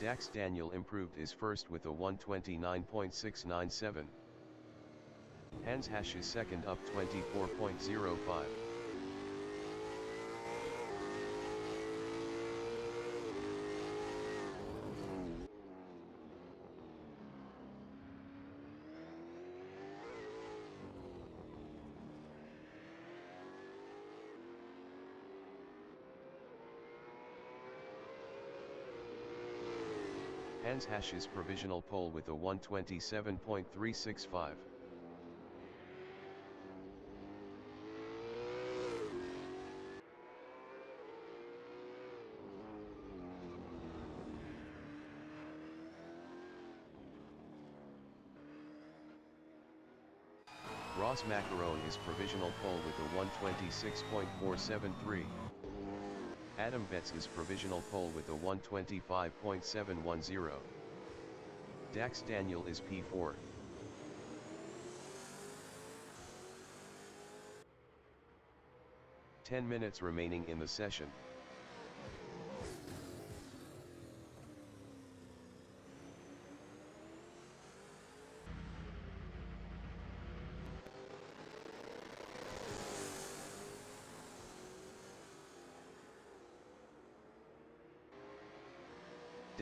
Dax Daniel improved his first with a 129.697. Hans Hasch's second up 24.05. Hans Hasch's provisional pole with a 127.365. Ross Macaron is provisional pole with a 126.473. Adam Betts is provisional pole with a 125.710. Dax Daniel is P4. Ten minutes remaining in the session.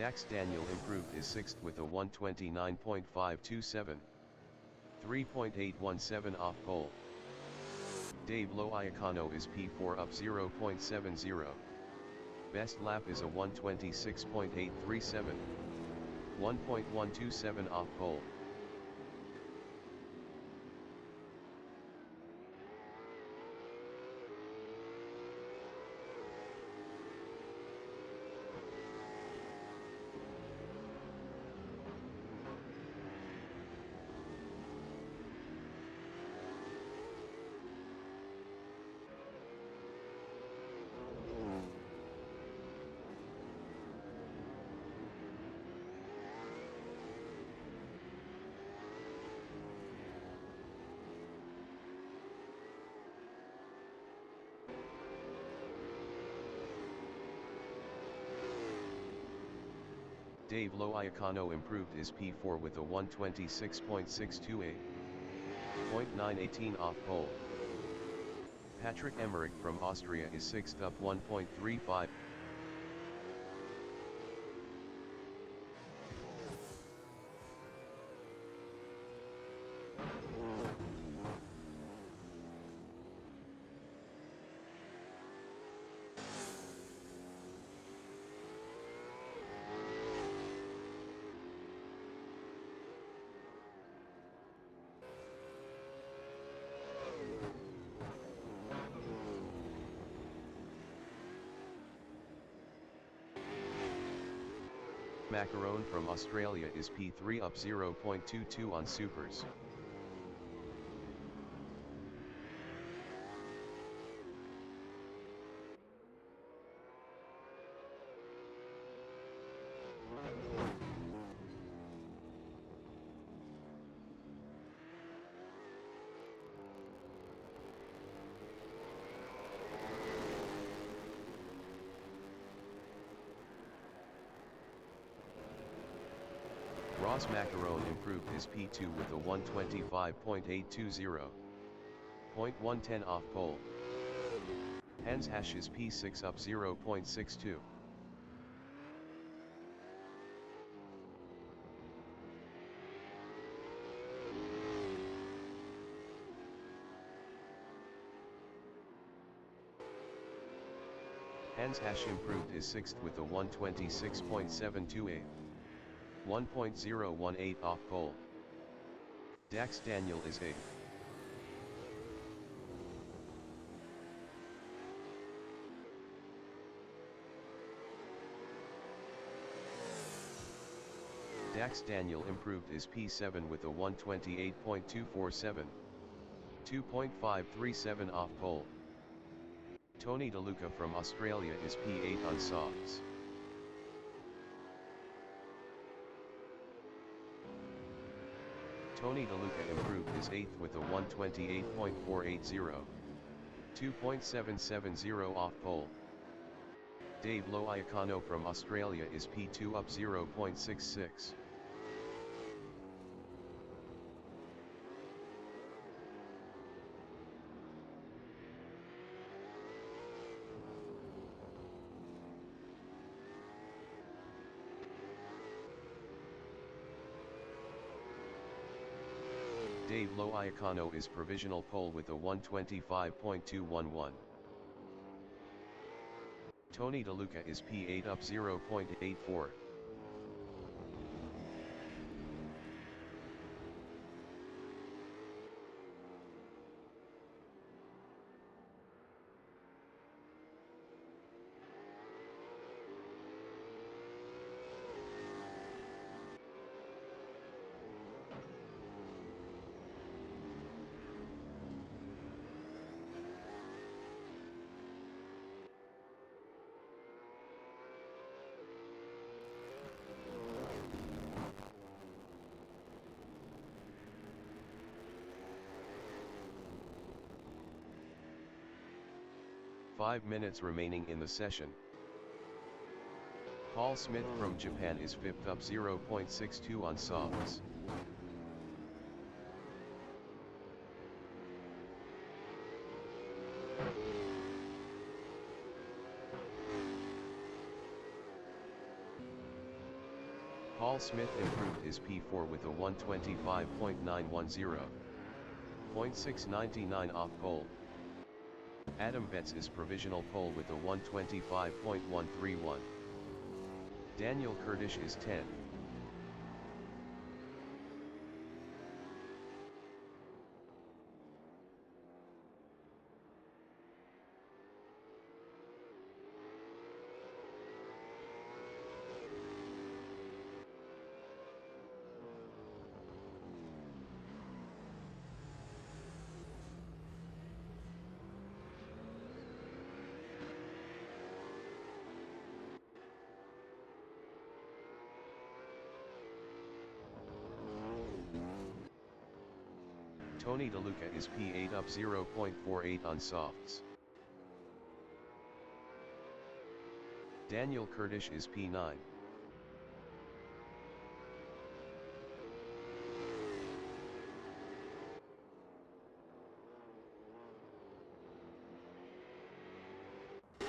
Dax Daniel improved his sixth with a 129.527. 3.817 off pole. Dave Loiacano is P4 up 0.70. Best lap is a 126.837. 1.127 off pole. Dave Loiacano improved his P4 with a 126.628. 0.918 off pole. Patrick Emmerich from Austria is sixth up 1.35. Macaron from Australia is P3 up 0.22 on supers. Ross Macaron improved his P2 with a 125.820. 0.110 off pole. Hans Hasch's P6 up 0.62. Hans Hasch improved his sixth with a 126.728. 1.018 off pole. Dax Daniel is eighth. Dax Daniel improved his P7 with a 128.247. 2.537 off pole. Tony DeLuca from Australia is P8 on softs. Tony DeLuca improved his 8th with a 128.480. 2.770 off pole. Dave Loiacono from Australia is P2 up 0.66. Dave Loiacono is provisional pole with a 125.211. Tony DeLuca is P8 up 0.84. Five minutes remaining in the session. Paul Smith from Japan is fifth up 0.62 on softs. Paul Smith improved his P4 with a 125.910. 0.699 off pole. Adam Betts is provisional pole with a 125.131. Daniel Kurdish is 10. Tony DeLuca is P8 up 0.48 on softs. Daniel Kurdish is P9.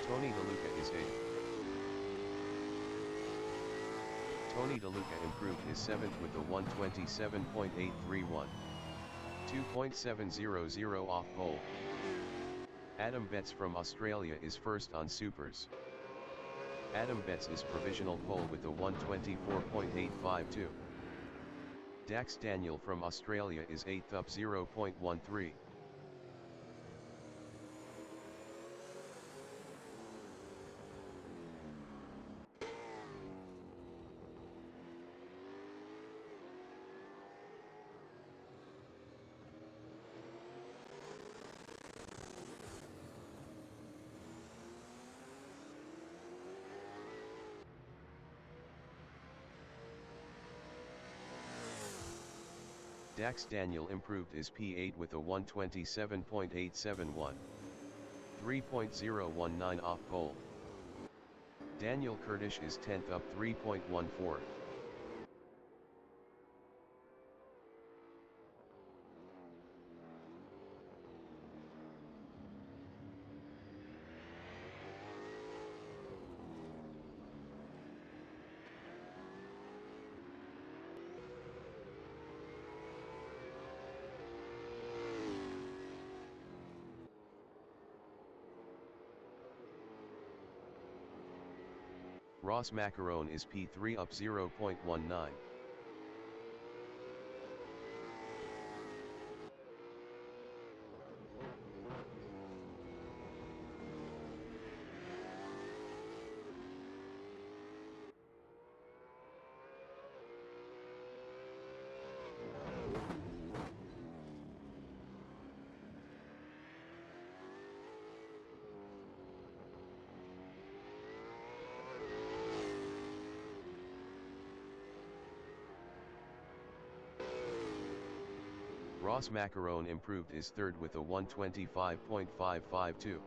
Tony DeLuca is 8th. Tony DeLuca improved his 7th with a 127.831. 2.700 off pole. Adam Betts from Australia is first on supers. Adam Betts is provisional pole with a 124.852. Dax Daniel from Australia is 8th up 0.13. Dax Daniel improved his P8 with a 127.871. 3.019 off pole. Daniel Kurdish is 10th up 3.14. Ross Macaron is P3 up 0.19. Ross Macaron improved his third with a 125.552.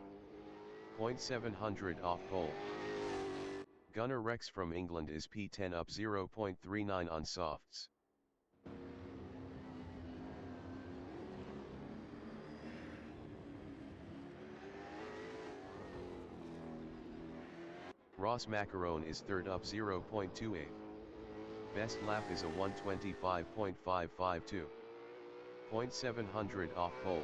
0.700 off pole. Gunnar Rex from England is P10 up 0.39 on softs. Ross Macaron is third up 0.28. Best lap is a 125.552. 0.700 off pole.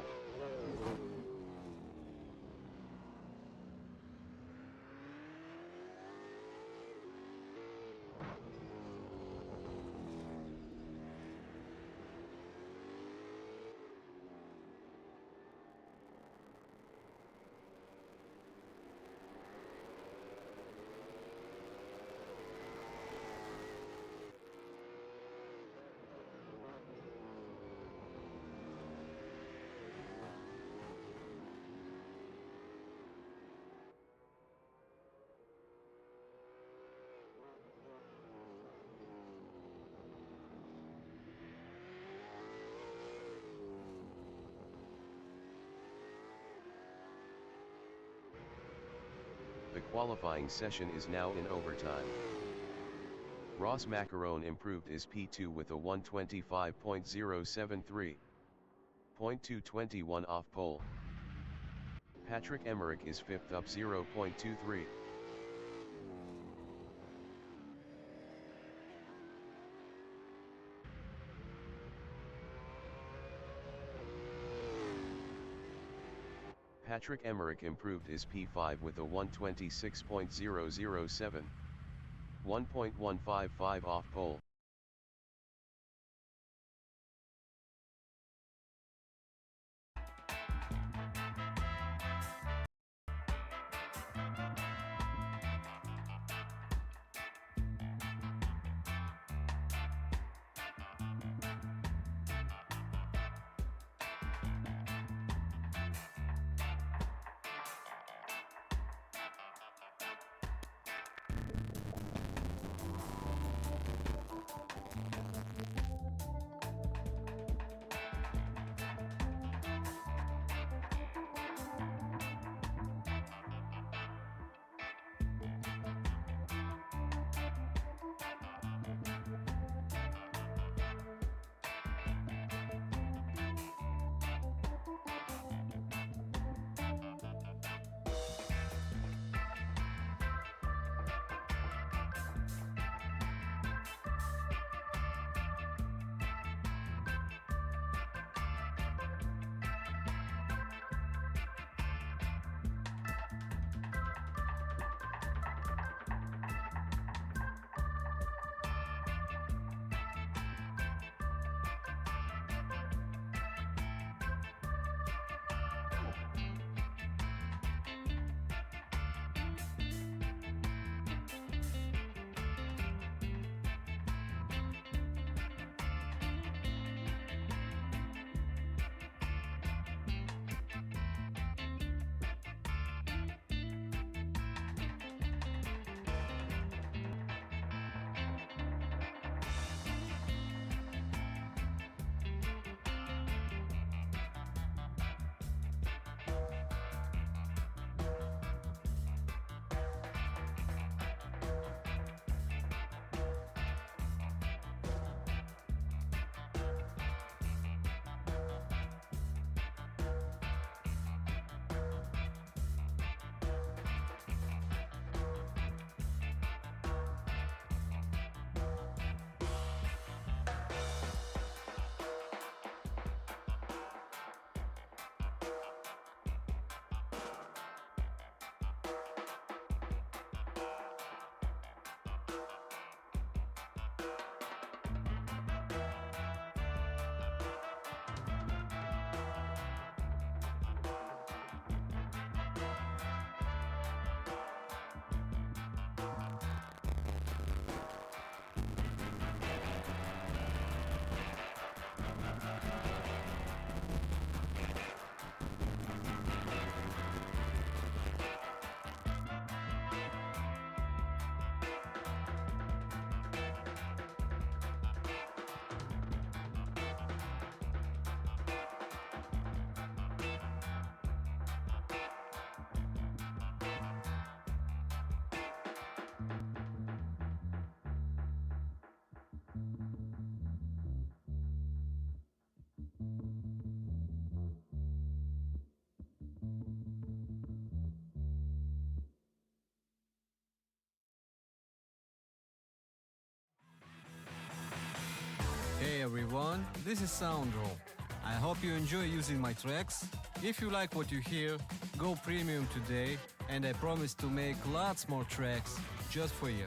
The qualifying session is now in overtime. Ross Macaron improved his P2 with a 125.073. 0.221 off pole. Patrick Emmerich is fifth up 0.23. Patrick Emmerich improved his P5 with a 126.007. 1.155 off pole. everyone, this is Soundro. I hope you enjoy using my tracks. If you like what you hear, go premium today, and I promise to make lots more tracks just for you.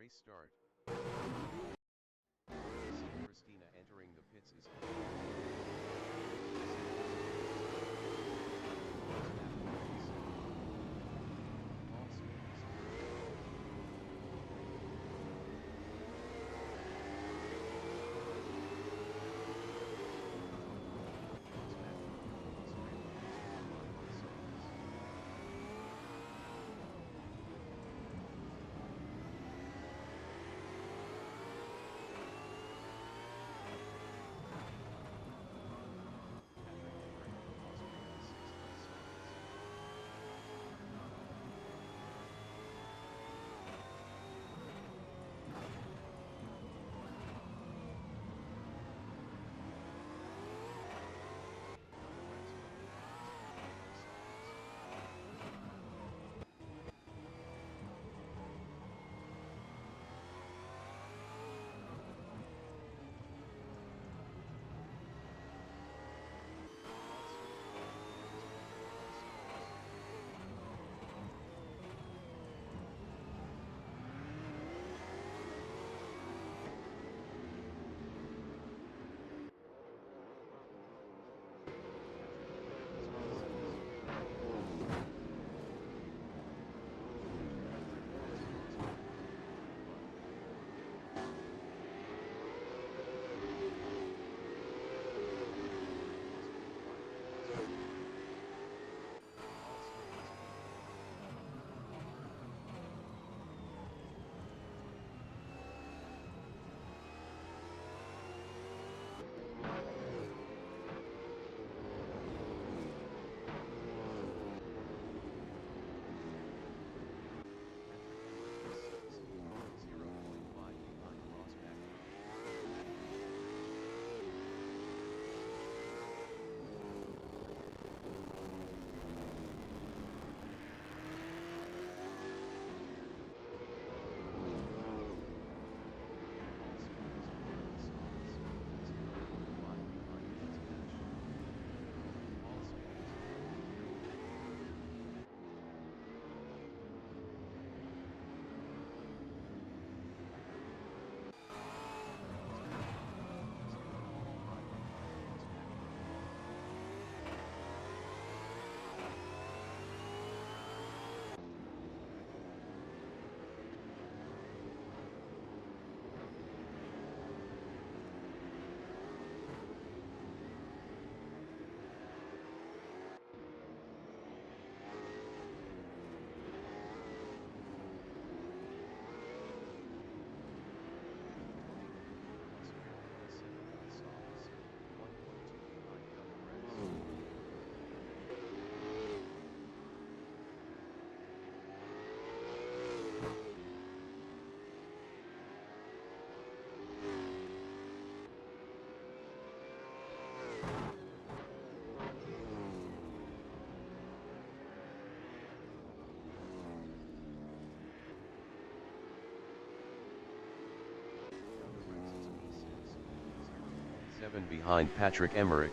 Race start. Christina entering the pits is P7 behind Patrick Emmerich.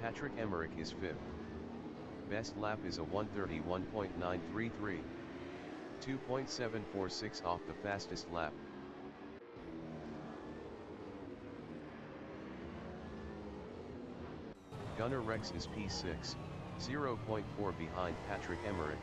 Patrick Emmerich is fifth. Best lap is a 1:31.933. 2.746 off the fastest lap. Gunnar Rex is P6, 0.4 behind Patrick Emmerich.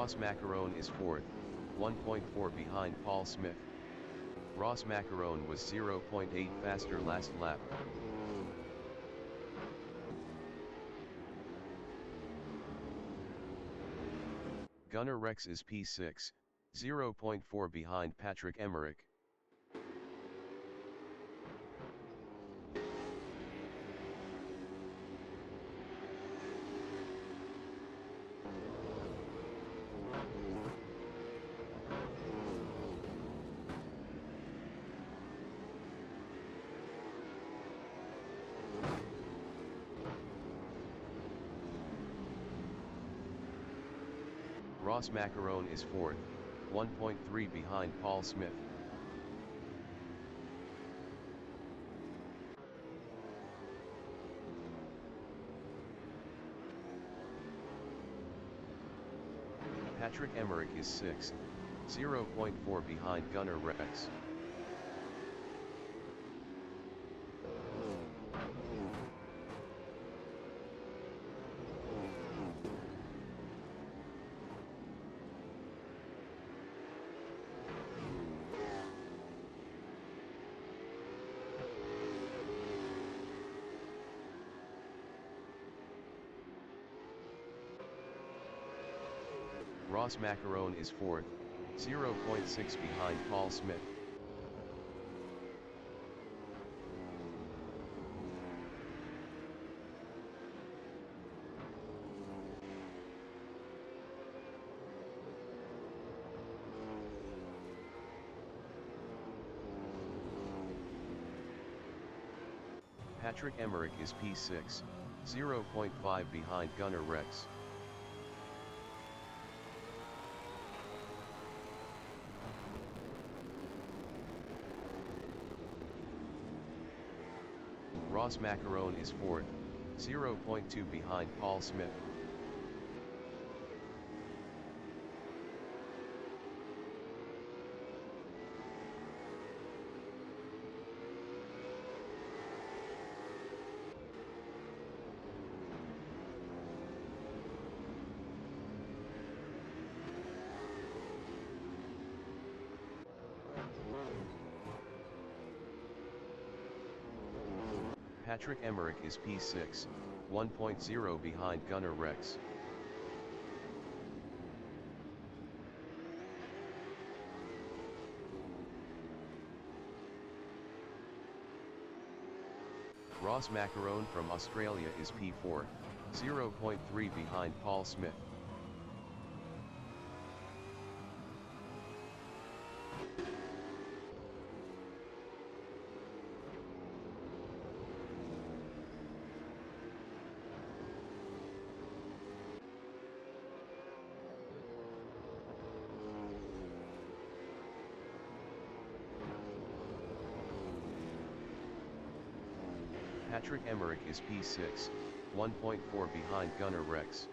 Ross Macaron is fourth, 1.4 behind Paul Smith. Ross Macaron was 0.8 faster last lap. Gunnar Rex is P6, 0.4 behind Patrick Emmerich. Ross Macaron is 4th, 1.3 behind Paul Smith. Patrick Emmerich is 6th, 0.4 behind Gunnar Rex. Ross Macaron is 4th, 0.6 behind Paul Smith. Patrick Emmerich is P6, 0.5 behind Gunnar Rex. Ross Macaron is 4th, 0.2 behind Paul Smith. Patrick Emmerich is P6, 1.0 behind Gunnar Rex. Ross Macaron from Australia is P4, 0.3 behind Paul Smith. Patrick Emmerich is P6, 1.4 behind Gunnar Rex.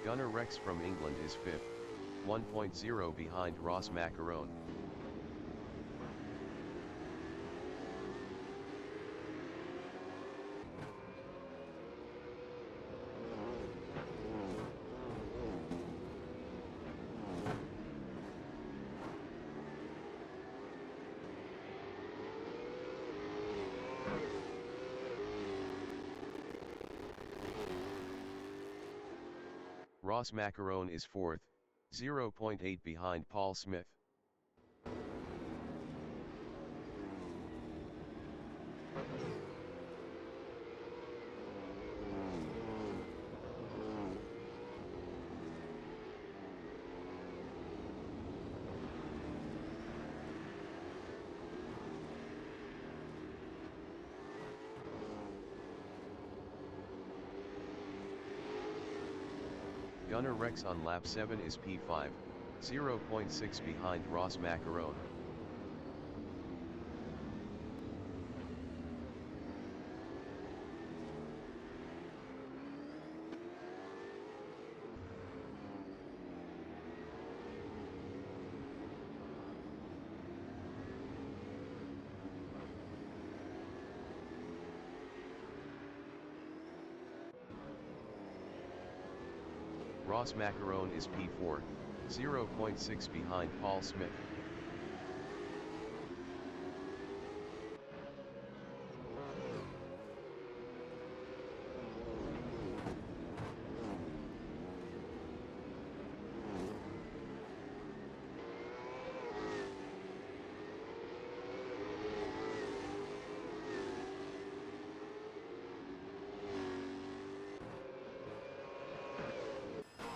Gunnar Rex from England is 5th, 1.0 behind Ross Macaron. Ross Macaron is 4th, 0.8 behind Paul Smith. Gunnar Rex on lap 7 is P5, 0.6 behind Ross Macaron. Ross Macaron is P4, 0.6 behind Paul Smith.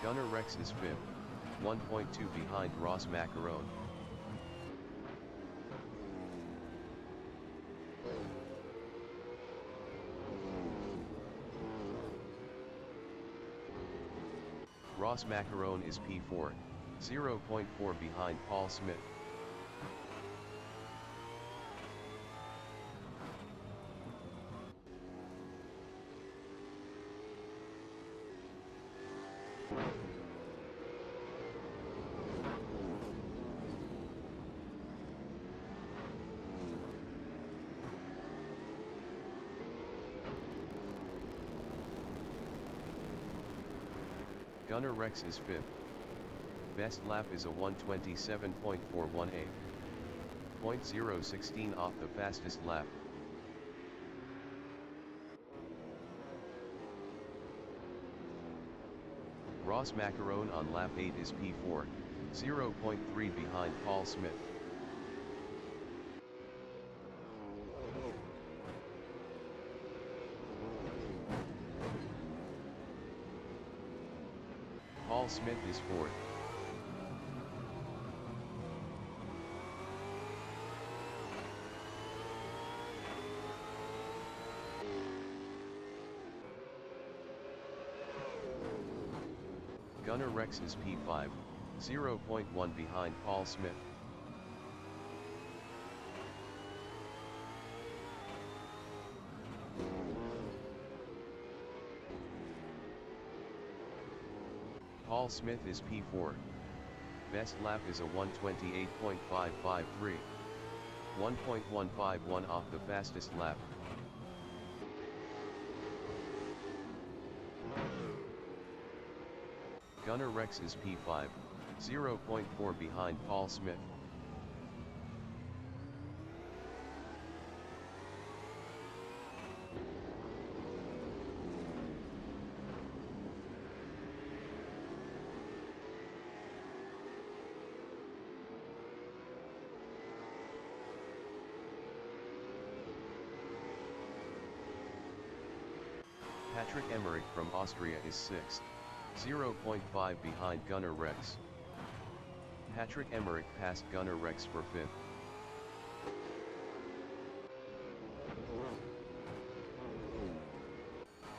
Gunnar Rex is 5th, 1.2 behind Ross Macaron. Ross Macaron is P4, 0.4 behind Paul Smith. Gunnar Rex is 5th. Best lap is a 1:27.41, 0.016 off the fastest lap. Ross Macaron on lap 8 is P4, 0.3 behind Paul Smith. Paul Smith is 4th. Gunnar Rex is P5, 0.1 behind Paul Smith. Paul Smith is P4. Best lap is a 1:28.553, 1.151 off the fastest lap. Gunnar Rex is P5, 0.4 behind Paul Smith. Patrick Emmerich from Austria is 6th, 0.5 behind Gunnar Rex. Patrick Emmerich passed Gunnar Rex for 5th.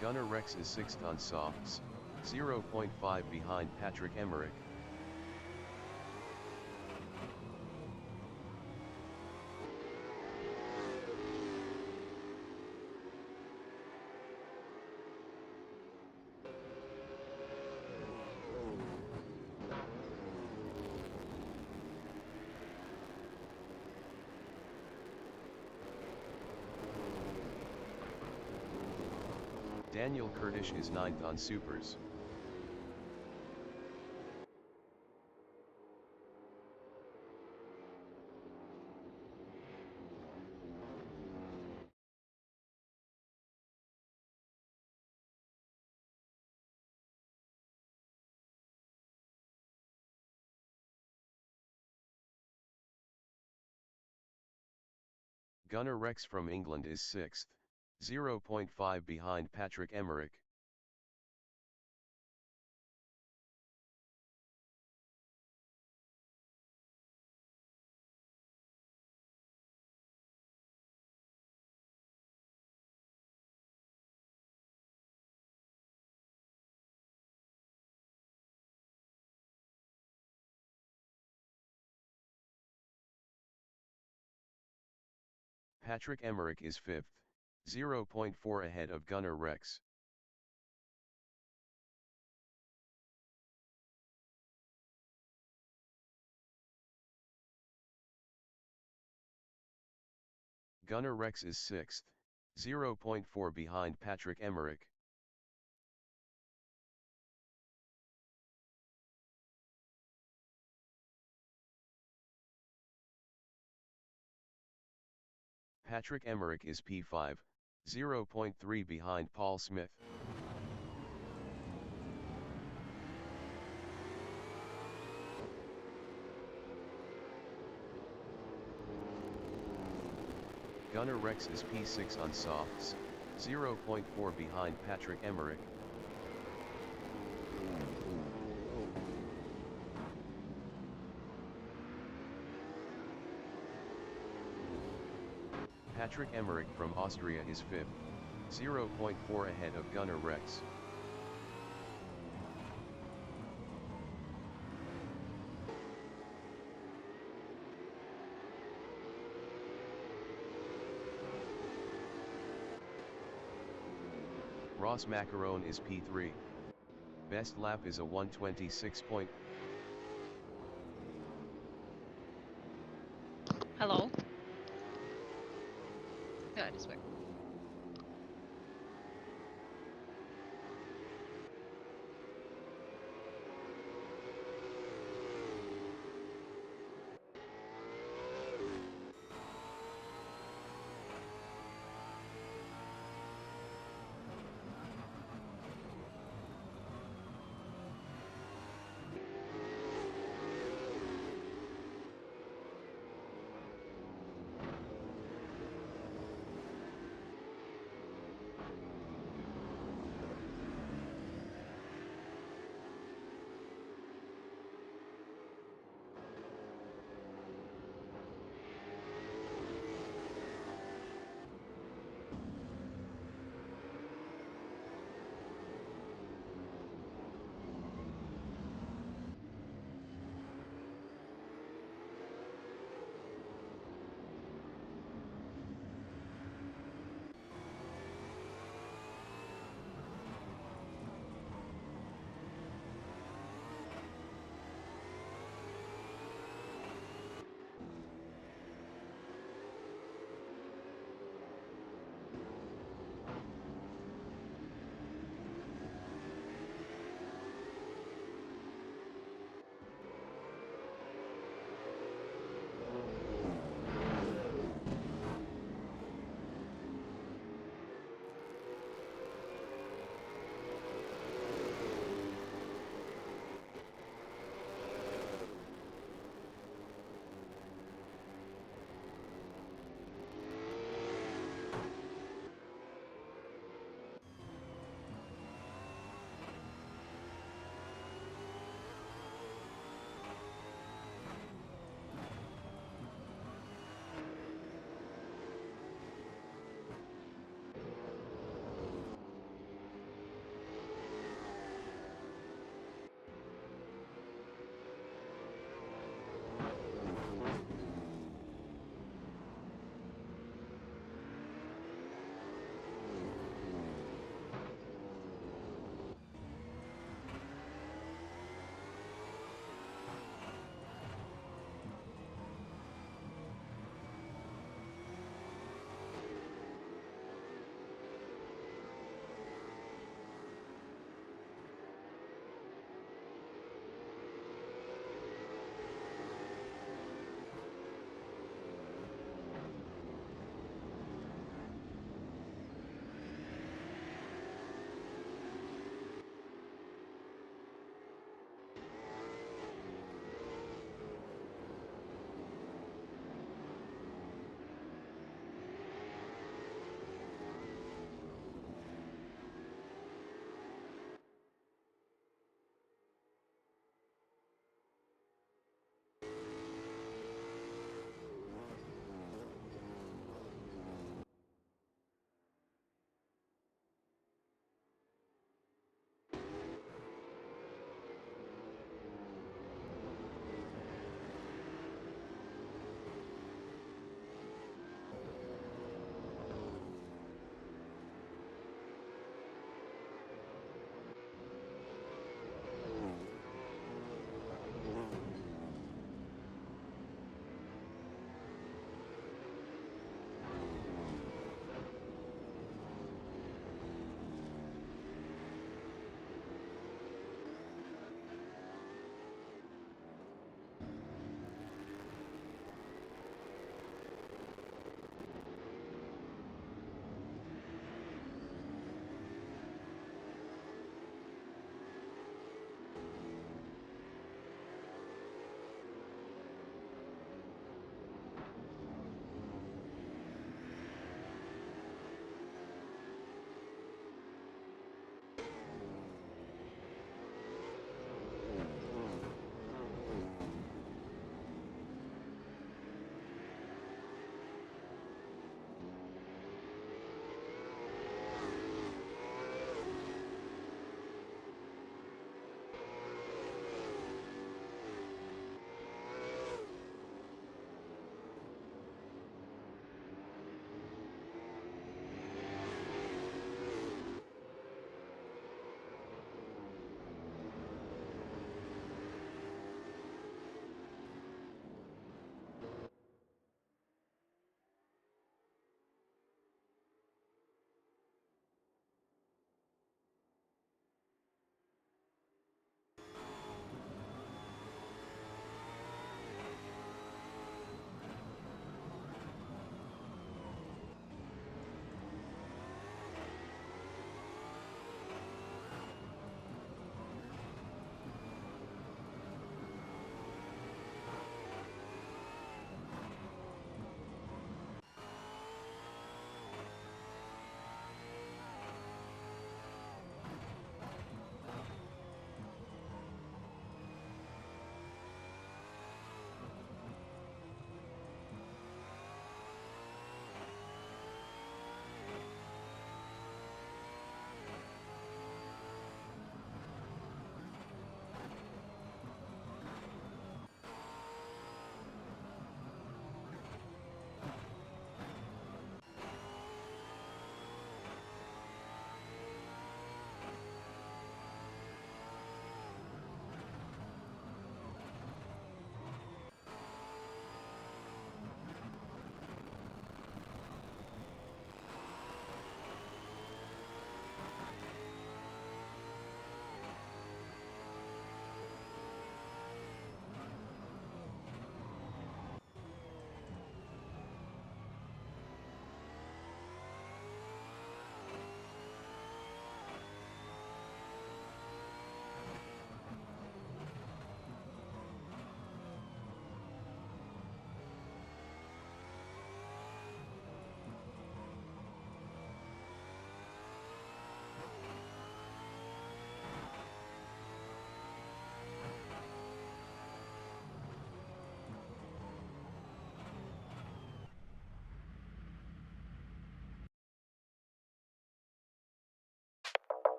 Gunnar Rex is 6th on softs, 0.5 behind Patrick Emmerich. Daniel Kurdish is 9th on supers. Gunnar Rex from England is 6th, 0.5 behind Patrick Emmerich. Patrick Emmerich is 5th, 0.4 ahead of Gunnar Rex. Gunnar Rex is 6th, 0.4 behind Patrick Emmerich. Patrick Emmerich is P5, 0.3 behind Paul Smith. Gunnar Rex is P6 on softs, 0.4 behind Patrick Emmerich. Patrick Emmerich from Austria is 5th, 0.4 ahead of Gunnar Rex. Ross Macaron is P3. Best lap is a 1:26. Hello? Yeah, this way.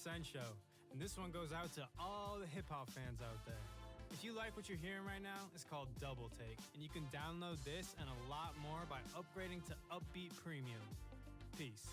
show, and this one goes out to all the hip-hop fans out there. If you like what you're hearing right now, it's called Double Take, and you can download this and a lot more by upgrading to Upbeat Premium. Peace.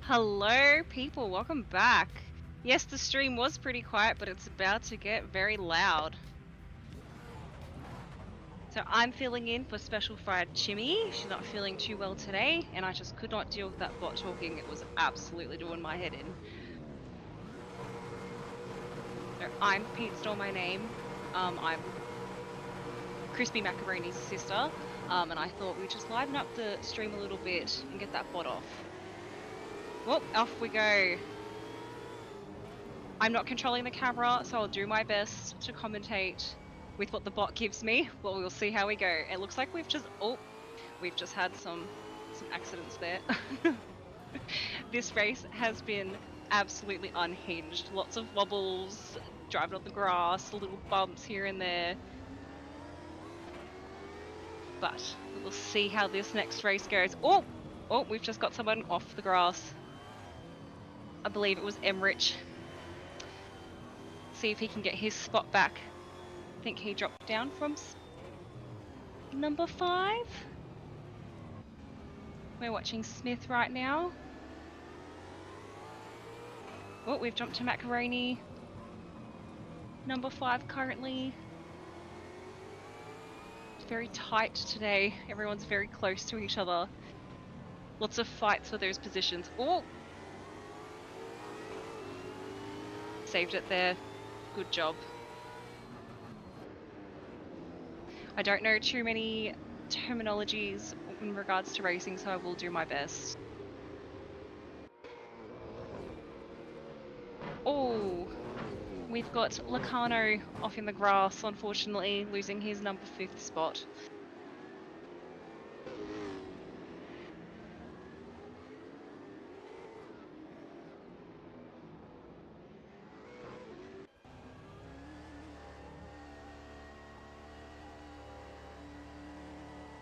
Hello, people. Welcome back. Yes, the stream was pretty quiet, but it's about to get very loud. So I'm filling in for Special Fried Chimmy. She's not feeling too well today, and I just could not deal with that bot talking. It was absolutely doing my head in. So I'm Pete Stole my name. I'm Crispy Macaroni's sister, and I thought we'd just liven up the stream a little bit and get that bot off. Well, off we go. I'm not controlling the camera, so I'll do my best to commentate with what the bot gives me. Well, we'll see how we go. It looks like we've just had some accidents there. This race has been absolutely unhinged. Lots of wobbles, driving on the grass, little bumps here and there. But we'll see how this next race goes. Oh, we've just got someone off the grass. I believe it was Emrich. See if he can get his spot back. I think he dropped down from number 5. We're watching Smith right now. Oh, we've jumped to Macaroni. Number 5 currently. It's very tight today. Everyone's very close to each other. Lots of fights for those positions. Oh! Saved it there. Good job. I don't know too many terminologies in regards to racing, so I will do my best. Oh! We've got Lacano off in the grass, unfortunately, losing his number 5th spot.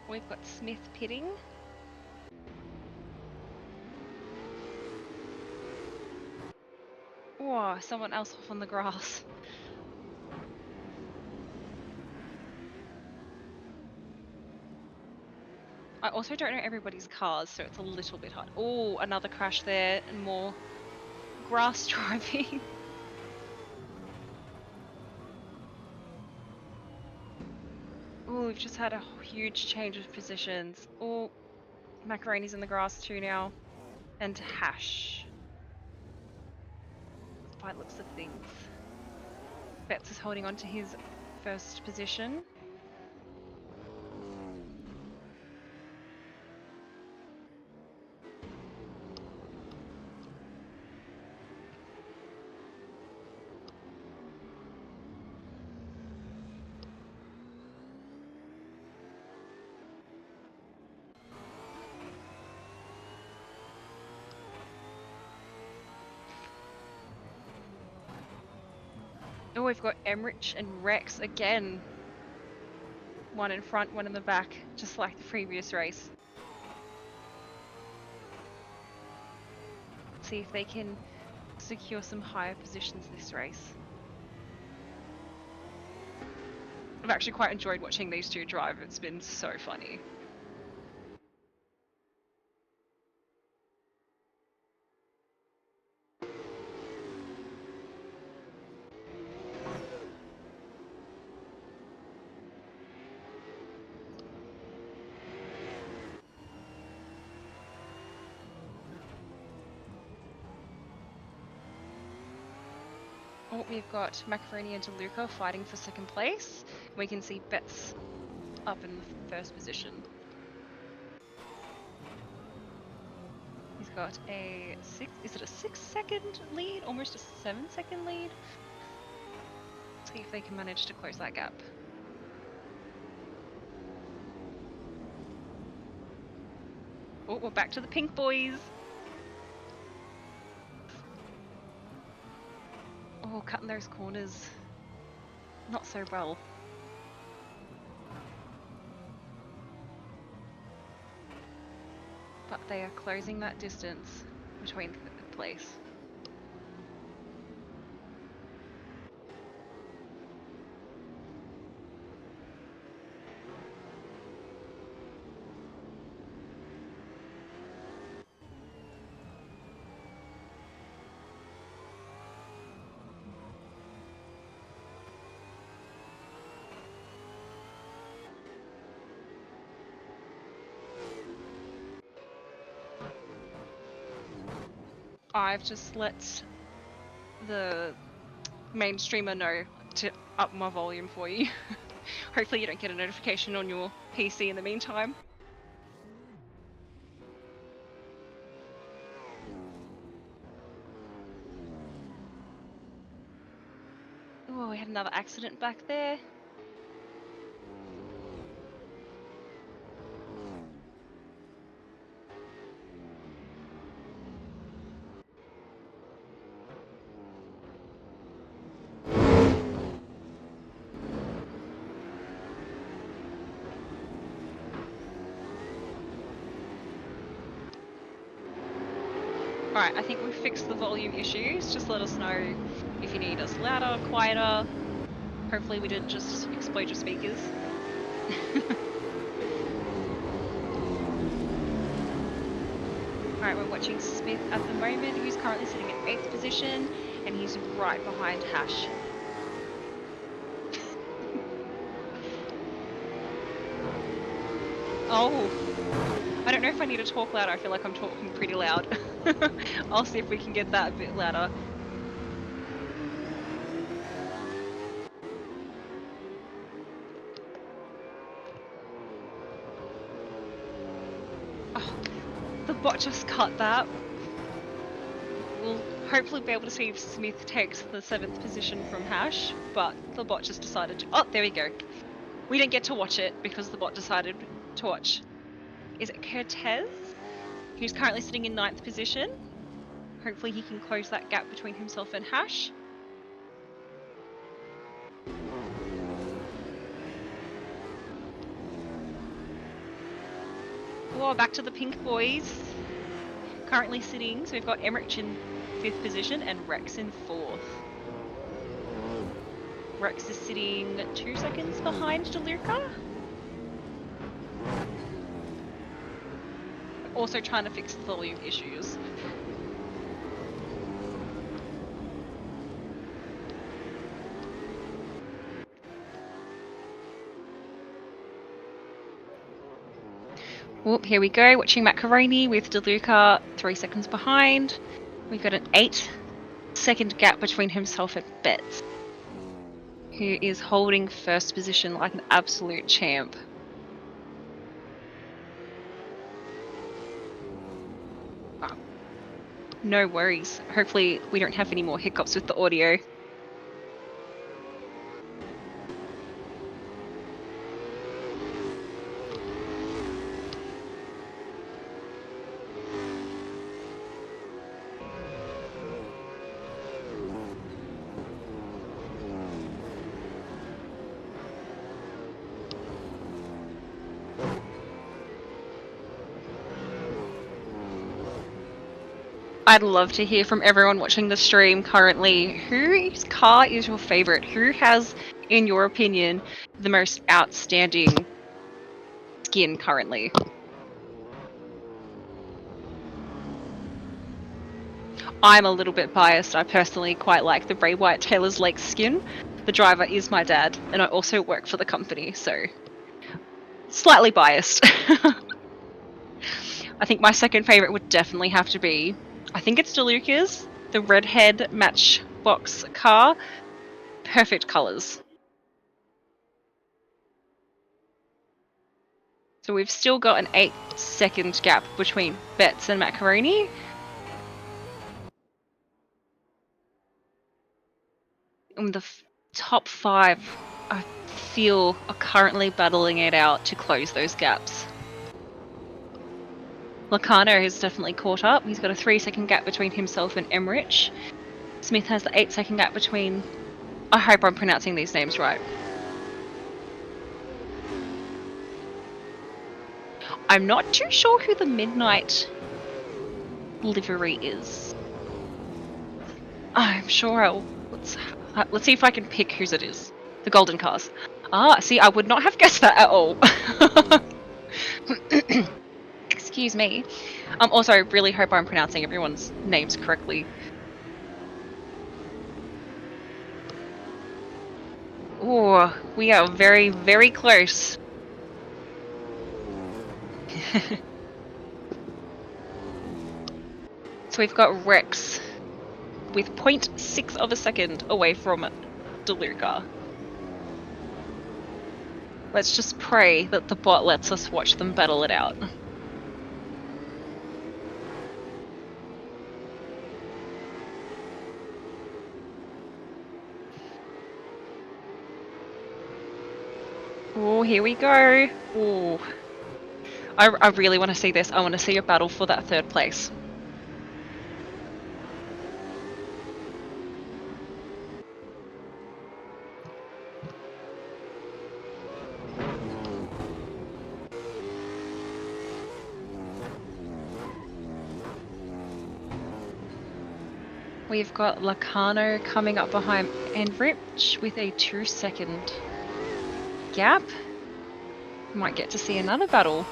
We've got Smith pitting. Oh, someone else off on the grass. I also don't know everybody's cars, so it's a little bit hard. Oh, another crash there and more grass driving. Oh, we've just had a huge change of positions. Oh, Macaroni's in the grass too now. And Hash. By the looks of things. Betts is holding on to his first position. Oh, we've got Emrich and Rex again. One in front, one in the back, just like the previous race. See if they can secure some higher positions this race. I've actually quite enjoyed watching these two drive. It's been so funny. Oh, we've got Macaroni and DeLuca fighting for second place. We can see Betts up in the first position. He's got a 6-second lead? Almost a 7-second lead? Let's see if they can manage to close that gap. Oh, we're back to the pink boys. Oh, cutting those corners not so well. But they are closing that distance between the place. I've just let the main streamer know to up my volume for you. Hopefully you don't get a notification on your PC in the meantime. Oh, we had another accident back there. Alright, I think we've fixed the volume issues. Just let us know if you need us louder, quieter. Hopefully we didn't just explode your speakers. Alright, we're watching Smith at the moment, who's currently sitting in 8th position, and he's right behind Hash. Oh, I don't know if I need to talk louder. I feel like I'm talking pretty loud. I'll see if we can get that a bit louder. Oh, the bot just cut that. We'll hopefully be able to see if Smith takes the 7th position from Hash, but the bot just decided to... Oh, there we go. We didn't get to watch it because the bot decided to watch. Is it Cortez? Who's currently sitting in 9th position. Hopefully he can close that gap between himself and Hash. Oh, back to the pink boys. Currently sitting, so we've got Emmerich in 5th position and Rex in 4th. Rex is sitting 2 seconds behind DeLuca. Also trying to fix the volume issues. Whoop, here we go, watching Macaroni with DeLuca 3 seconds behind. We've got an 8-second gap between himself and Betts, who is holding 1st position like an absolute champ. Oh, no worries. Hopefully we don't have any more hiccups with the audio. I'd love to hear from everyone watching the stream currently. Whose car is your favorite? Who has, in your opinion, the most outstanding skin currently? I'm a little bit biased. I personally quite like the Bray Wyatt Taylor's Lake skin. The driver is my dad, and I also work for the company, so slightly biased. I think my second favorite would definitely have to be, I think it's DeLuca's, the redhead Matchbox car. Perfect colours. So we've still got an 8-second gap between Betts and Macaroni. And the top 5, I feel, are currently battling it out to close those gaps. Lacano has definitely caught up. He's got a 3-second gap between himself and Emmerich. Smith has the 8-second gap between... I hope I'm pronouncing these names right. I'm not too sure who the Midnight livery is. I'm sure I'll... Let's see if I can pick whose it is. The Golden Cars. Ah, see, I would not have guessed that at all. Excuse me. Also, I really hope I'm pronouncing everyone's names correctly. Oh, we are very, very close. So we've got Rex with 0.6 of a second away from DeLuca. Let's just pray that the bot lets us watch them battle it out. Oh, here we go. Oh, I really want to see this. I want to see a battle for that 3rd place. We've got Lacano coming up behind Enrich with a 2-second gap. Might get to see another battle.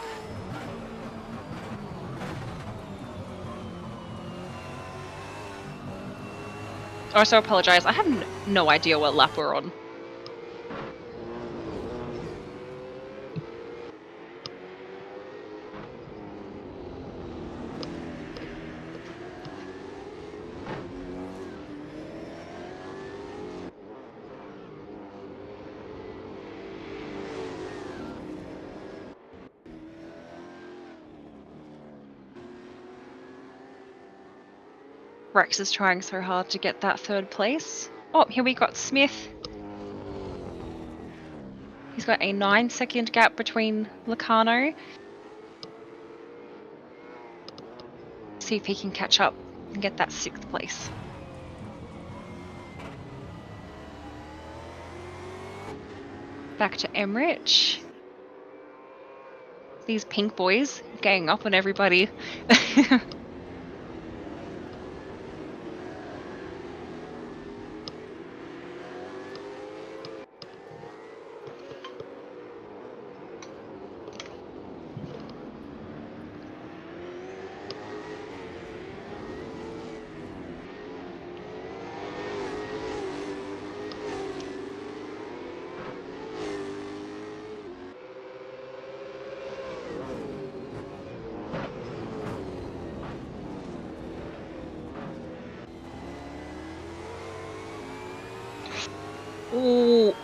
Also apologise, I have no idea what lap we're on. Rex is trying so hard to get that 3rd place. Oh, here we got Smith. He's got a 9-second gap between Lacano. See if he can catch up and get that 6th place. Back to Emrich. These pink boys gang up on everybody.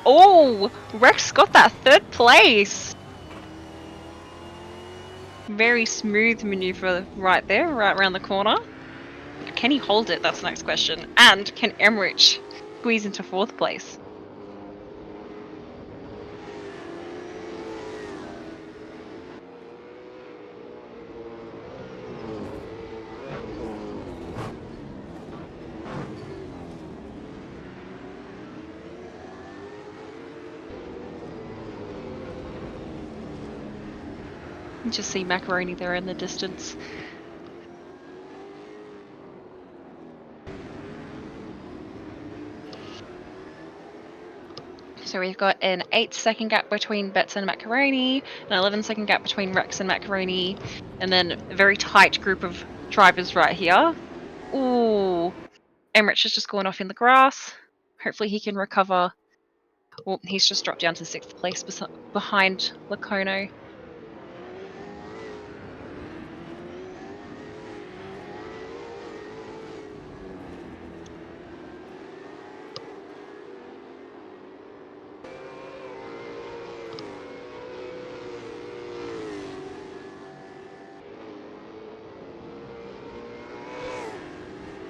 Oh, Rex got that 3rd place. Very smooth maneuver right there, right around the corner. Can he hold it? That's the next question. And can Emrich squeeze into 4th place? You just see Macaroni there in the distance. So we've got an 8-second gap between Betts and Macaroni, an 11-second gap between Rex and Macaroni, and then a very tight group of drivers right here. Ooh, Emrich has just gone off in the grass. Hopefully he can recover. Well, he's just dropped down to 6th place behind Lacono.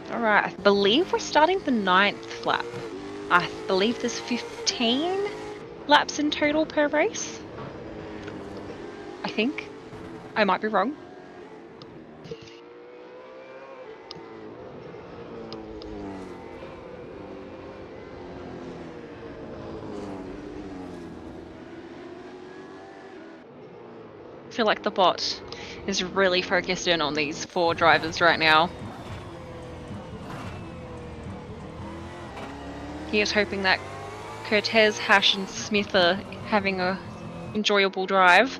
Alright, I believe we're starting the 9th lap. I believe there's 15 laps in total per race. I think. I might be wrong. I feel like the bot is really focused in on these 4 drivers right now. He is hoping that Cortez, Hash and Smith are having a enjoyable drive.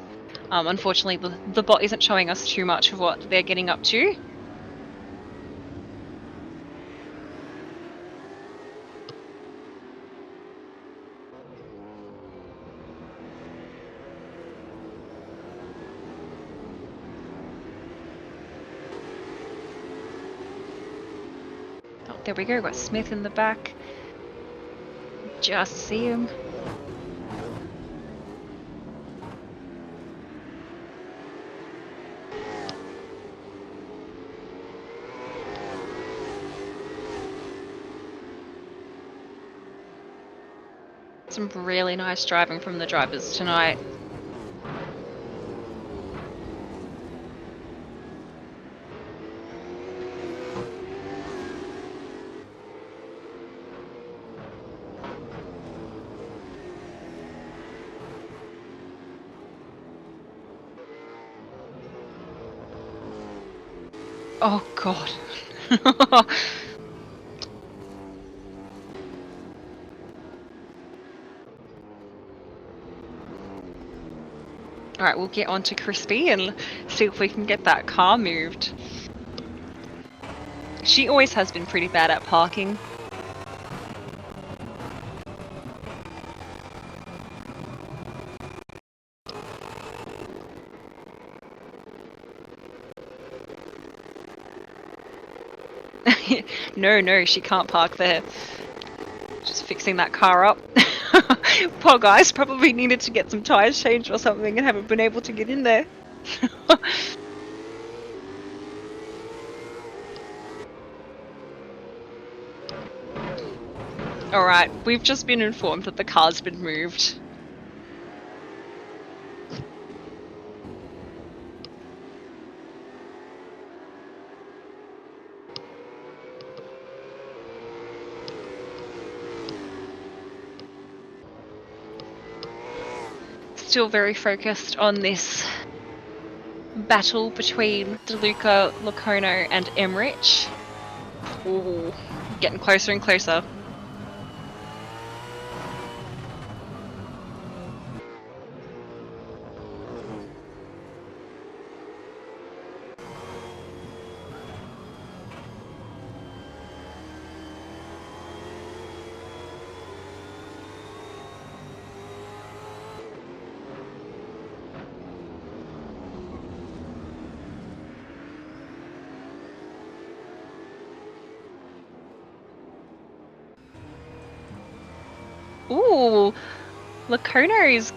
Unfortunately, the bot isn't showing us too much of what they're getting up to. Oh, there we go, got Smith in the back. Just see him. Some really nice driving from the drivers tonight. Oh god. Alright, we'll get on to Crispy and see if we can get that car moved. She always has been pretty bad at parking. No, she can't park there. Just fixing that car up. Poor guy's probably needed to get some tyres changed or something and haven't been able to get in there. Alright, we've just been informed that the car's been moved. Still very focused on this battle between DeLuca, Locono and Emmerich. Ooh, getting closer and closer. Ooh, Locono's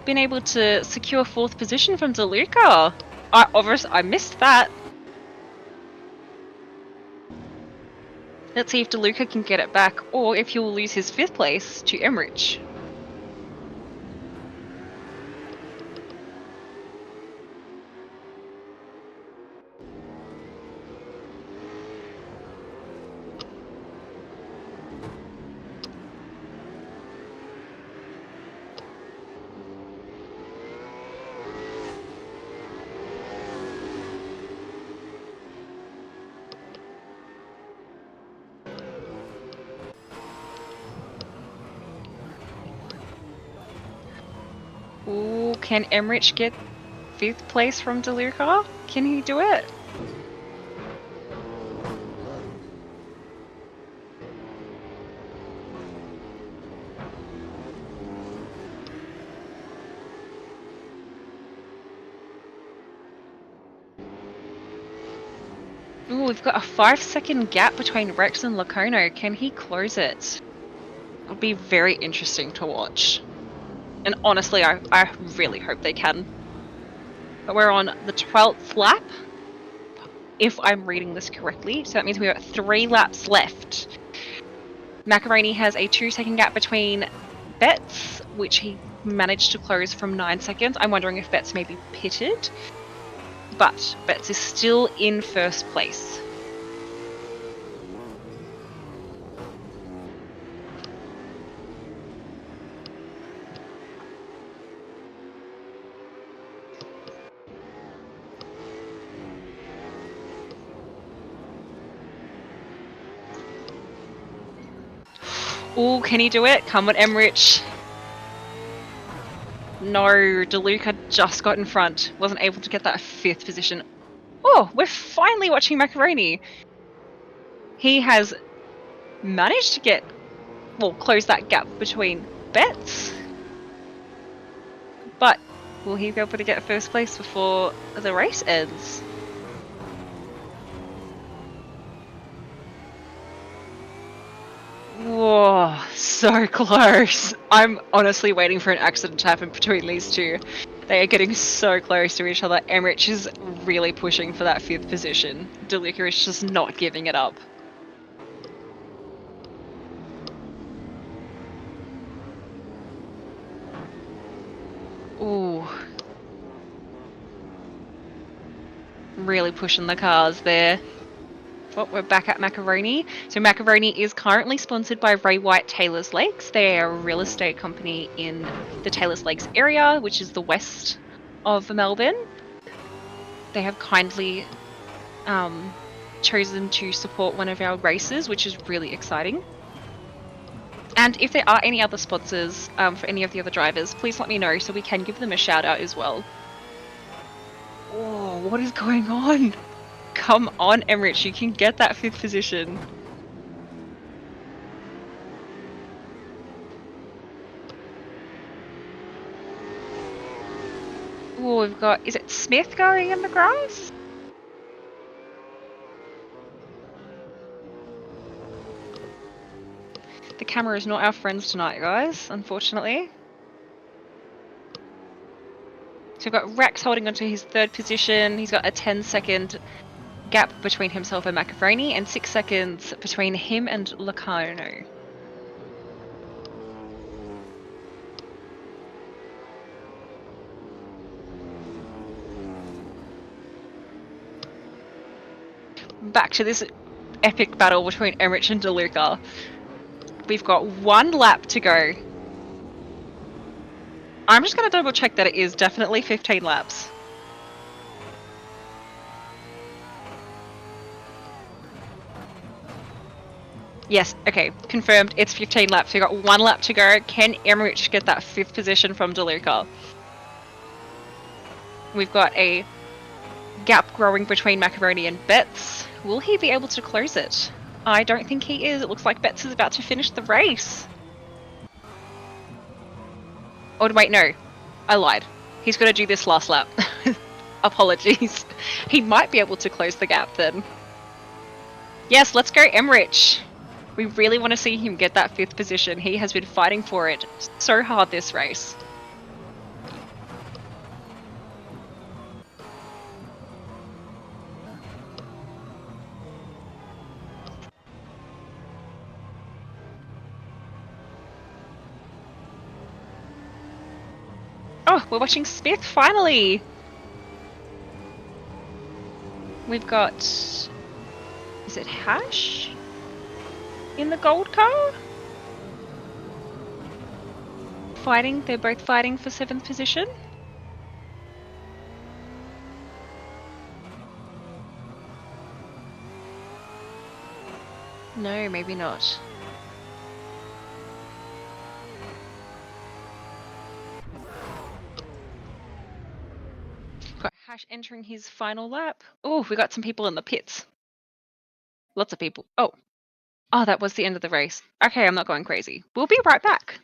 been able to secure 4th position from DeLuca. I missed that. Let's see if DeLuca can get it back, or if he'll lose his 5th place to Emmerich. Ooh, can Emmerich get 5th place from DeLuca? Can he do it? Ooh, we've got a 5-second gap between Rex and Locono. Can he close it? It'll be very interesting to watch. And honestly, I really hope they can. But we're on the 12th lap, if I'm reading this correctly. So that means we've got 3 laps left. Macaroni has a 2-second gap between Betts, which he managed to close from 9 seconds. I'm wondering if Betts may be pitted. But Betts is still in 1st place. Ooh, can he do it? Come on, Emmerich. No, DeLuca just got in front. Wasn't able to get that 5th position. Oh, we're finally watching Macaroni. He has managed to get, well, close that gap between Betts. But will he be able to get 1st place before the race ends? Whoa, so close. I'm honestly waiting for an accident to happen between these two. They are getting so close to each other. Emmerich is really pushing for that 5th position. DeLuca is just not giving it up. Ooh. Really pushing the cars there. Well, we're back at Macaroni. So Macaroni is currently sponsored by Ray White Taylors Lakes. They are a real estate company in the Taylors Lakes area, which is the west of Melbourne. They have kindly chosen to support one of our races, which is really exciting. And if there are any other sponsors for any of the other drivers, please let me know so we can give them a shout out as well. Oh, what is going on? Come on, Emmerich, you can get that 5th position. Oh, we've got, is it Smith going in the grass? The camera is not our friends tonight, guys, unfortunately. So we've got Rex holding onto his 3rd position. He's got a 10-second gap between himself and McAverney and 6 seconds between him and Locarno. Back to this epic battle between Emmerich and DeLuca. We've got 1 lap to go. I'm just going to double check that it is definitely 15 laps. Yes, okay, confirmed. It's 15 laps. We've got 1 lap to go. Can Emmerich get that 5th position from DeLuca? We've got a gap growing between McAverney and Betts. Will he be able to close it? I don't think he is. It looks like Betts is about to finish the race. Oh, wait, no. I lied. He's going to do this last lap. Apologies. He might be able to close the gap then. Yes, let's go Emmerich. We really want to see him get that 5th position. He has been fighting for it so hard this race. Oh, we're watching Smith finally. We've got, is it Hash in the gold car? Fighting, they're both fighting for 7th position. No, maybe not. Got Hash entering his final lap. Oh, we got some people in the pits. Lots of people. Oh, that was the end of the race. Okay, I'm not going crazy. We'll be right back.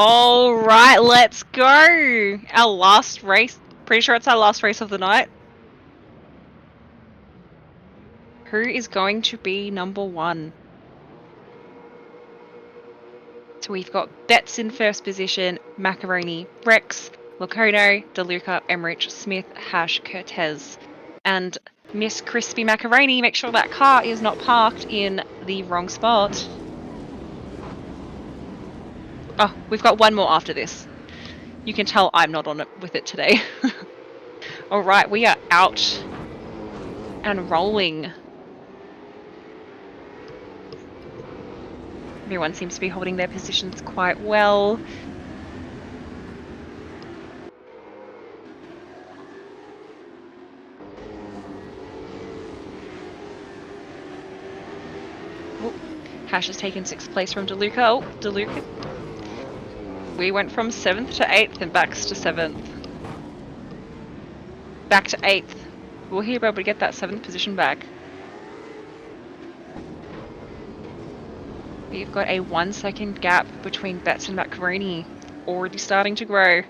All right, let's go. Our last race. Pretty sure it's our last race of the night. Who is going to be number one? So we've got Betts in first position, Macaroni, Rex, Locono, DeLuca, Emmerich, Smith, Hash, Cortez. And Miss Crispy Macaroni, make sure that car is not parked in the wrong spot. Oh, we've got one more after this. You can tell I'm not on it with it today. All right, we are out and rolling. Everyone seems to be holding their positions quite well. Oh, Hash has taken 6th place from DeLuca. Oh, DeLuca. We went from 7th to 8th and back to 7th. Back to 8th. Will he be able to get that 7th position back? We've got a 1 second gap between Betts and Macaroni, already starting to grow.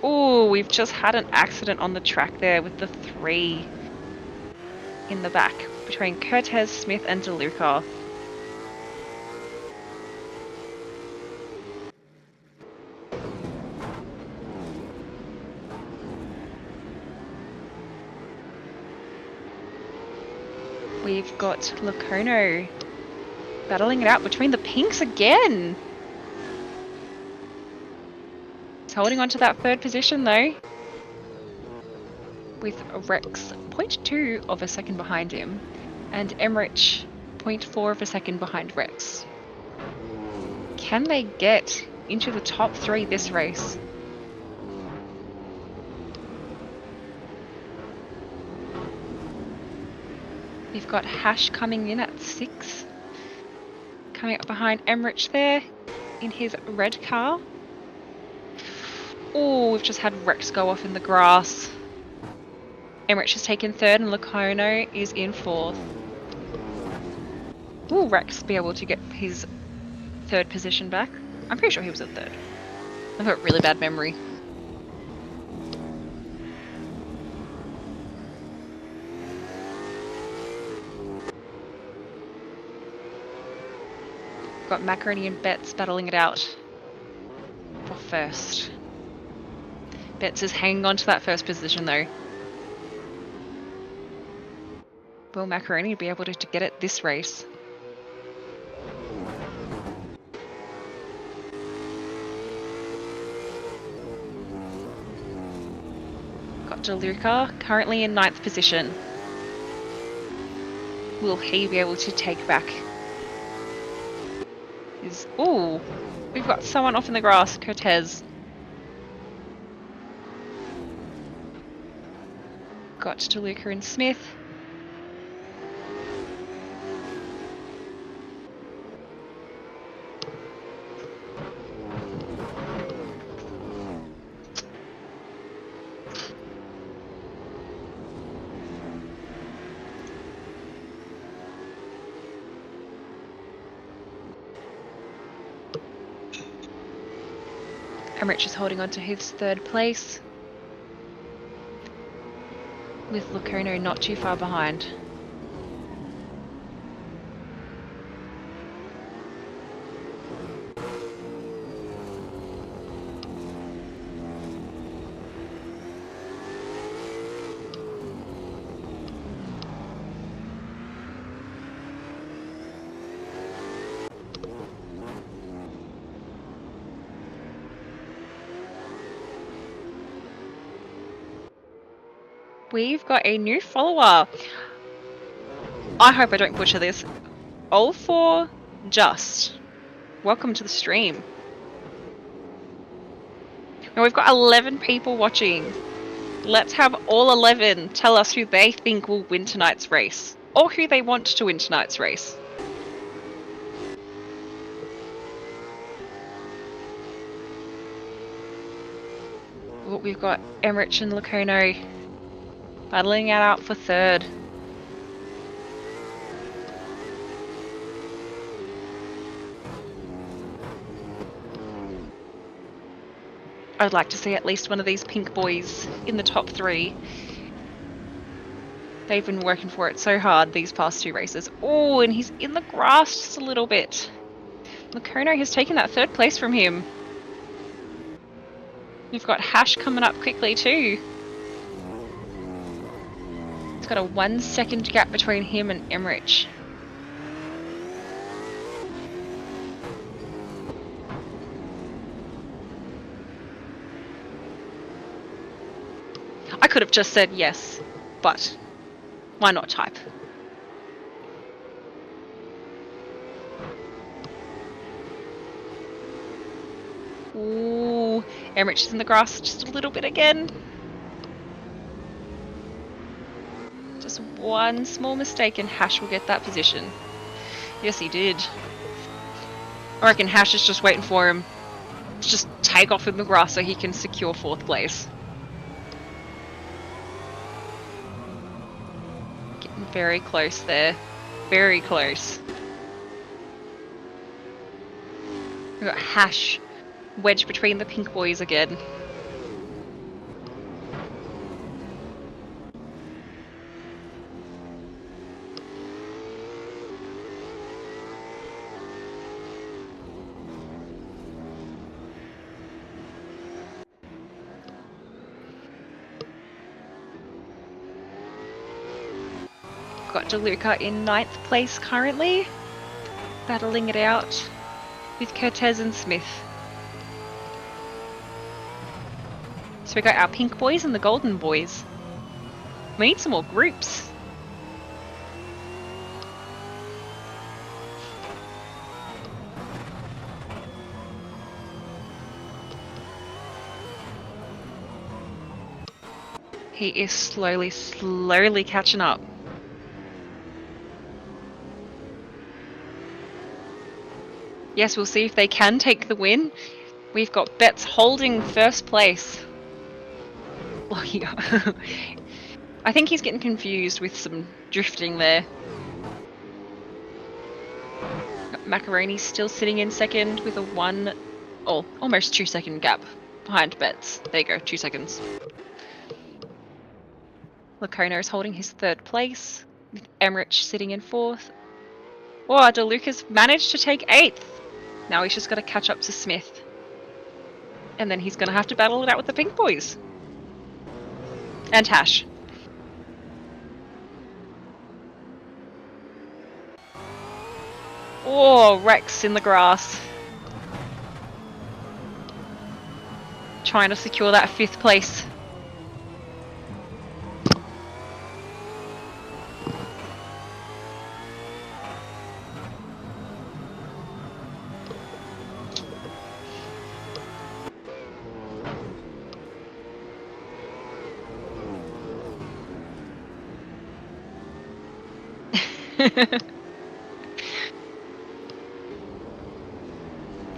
Oh, we've just had an accident on the track there with the 3 in the back between Cortez, Smith and DeLuca. We've got Locono battling it out between the pinks again. He's holding on to that 3rd position though, with Rex 0.2 of a second behind him and Emmerich 0.4 of a second behind Rex. Can they get into the top 3 this race? We've got Hash coming in at 6, coming up behind Emmerich there in his red car. Oh, we've just had Rex go off in the grass. Emmerich has taken 3rd and Locono is in 4th. Will Rex be able to get his 3rd position back? I'm pretty sure he was at 3rd. I've got really bad memory. Got Macaroni and Betts battling it out for 1st. Betts is hanging on to that 1st position though. Will Macaroni be able to get it this race? Got DeLuca currently in 9th position. Will he be able to take back his... Ooh, we've got someone off in the grass, Cortez. Got DeLuca and Smith. Emmerich is holding on to his 3rd place, with Locono not too far behind. We've got a new follower. I hope I don't butcher this. All for Just. Welcome to the stream. Now we've got 11 people watching. Let's have all 11 tell us who they think will win tonight's race, or who they want to win tonight's race. Well, we've got Emmerich and Locono battling it out for 3rd. I'd like to see at least one of these pink boys in the top 3. They've been working for it so hard these past 2 races. Oh, and he's in the grass just a little bit. Locono has taken that 3rd place from him. We've got Hash coming up quickly too. He's got a 1 second gap between him and Emmerich. could have just said yes, but why not type? Ooh, Emmerich is in the grass just a little bit again. Just one small mistake and Hash will get that position. Yes, he did. I reckon Hash is just waiting for him to just take off in the grass so he can secure 4th place. Getting very close there. Very close. We've got Hash wedged between the pink boys again. Got DeLuca in 9th place currently, battling it out with Cortez and Smith. So we got our pink boys and the golden boys. We need some more groups. He is slowly catching up. Yes, we'll see if they can take the win. We've got Betts holding 1st place. Lucky. I think he's getting confused with some drifting there. Macaroni still sitting in 2nd with a almost 2-second gap behind Betts. There you go, 2 seconds. Lacono is holding his 3rd place, with Emmerich sitting in 4th. Oh, DeLuca's managed to take 8th. Now he's just got to catch up to Smith. And then he's going to have to battle it out with the pink boys. And Hash. Oh, Rex in the grass. Trying to secure that 5th place.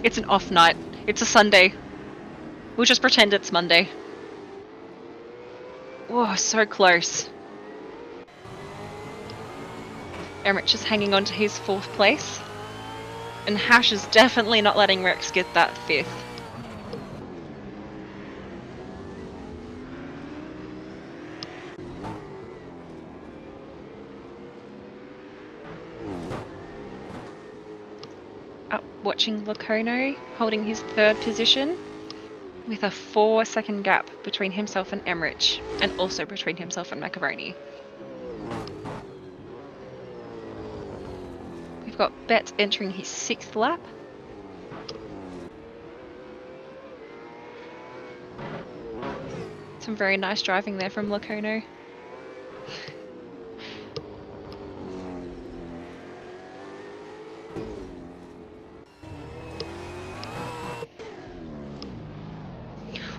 It's an off night. It's a Sunday. We'll just pretend it's Monday. Oh, so close. Emmerich is hanging on to his 4th place. And Hash is definitely not letting Rex get that 5th. Watching Lacono holding his 3rd position with a 4-second gap between himself and Emmerich, and also between himself and Macaroni. We've got Bet entering his 6th lap. Some very nice driving there from Lacono.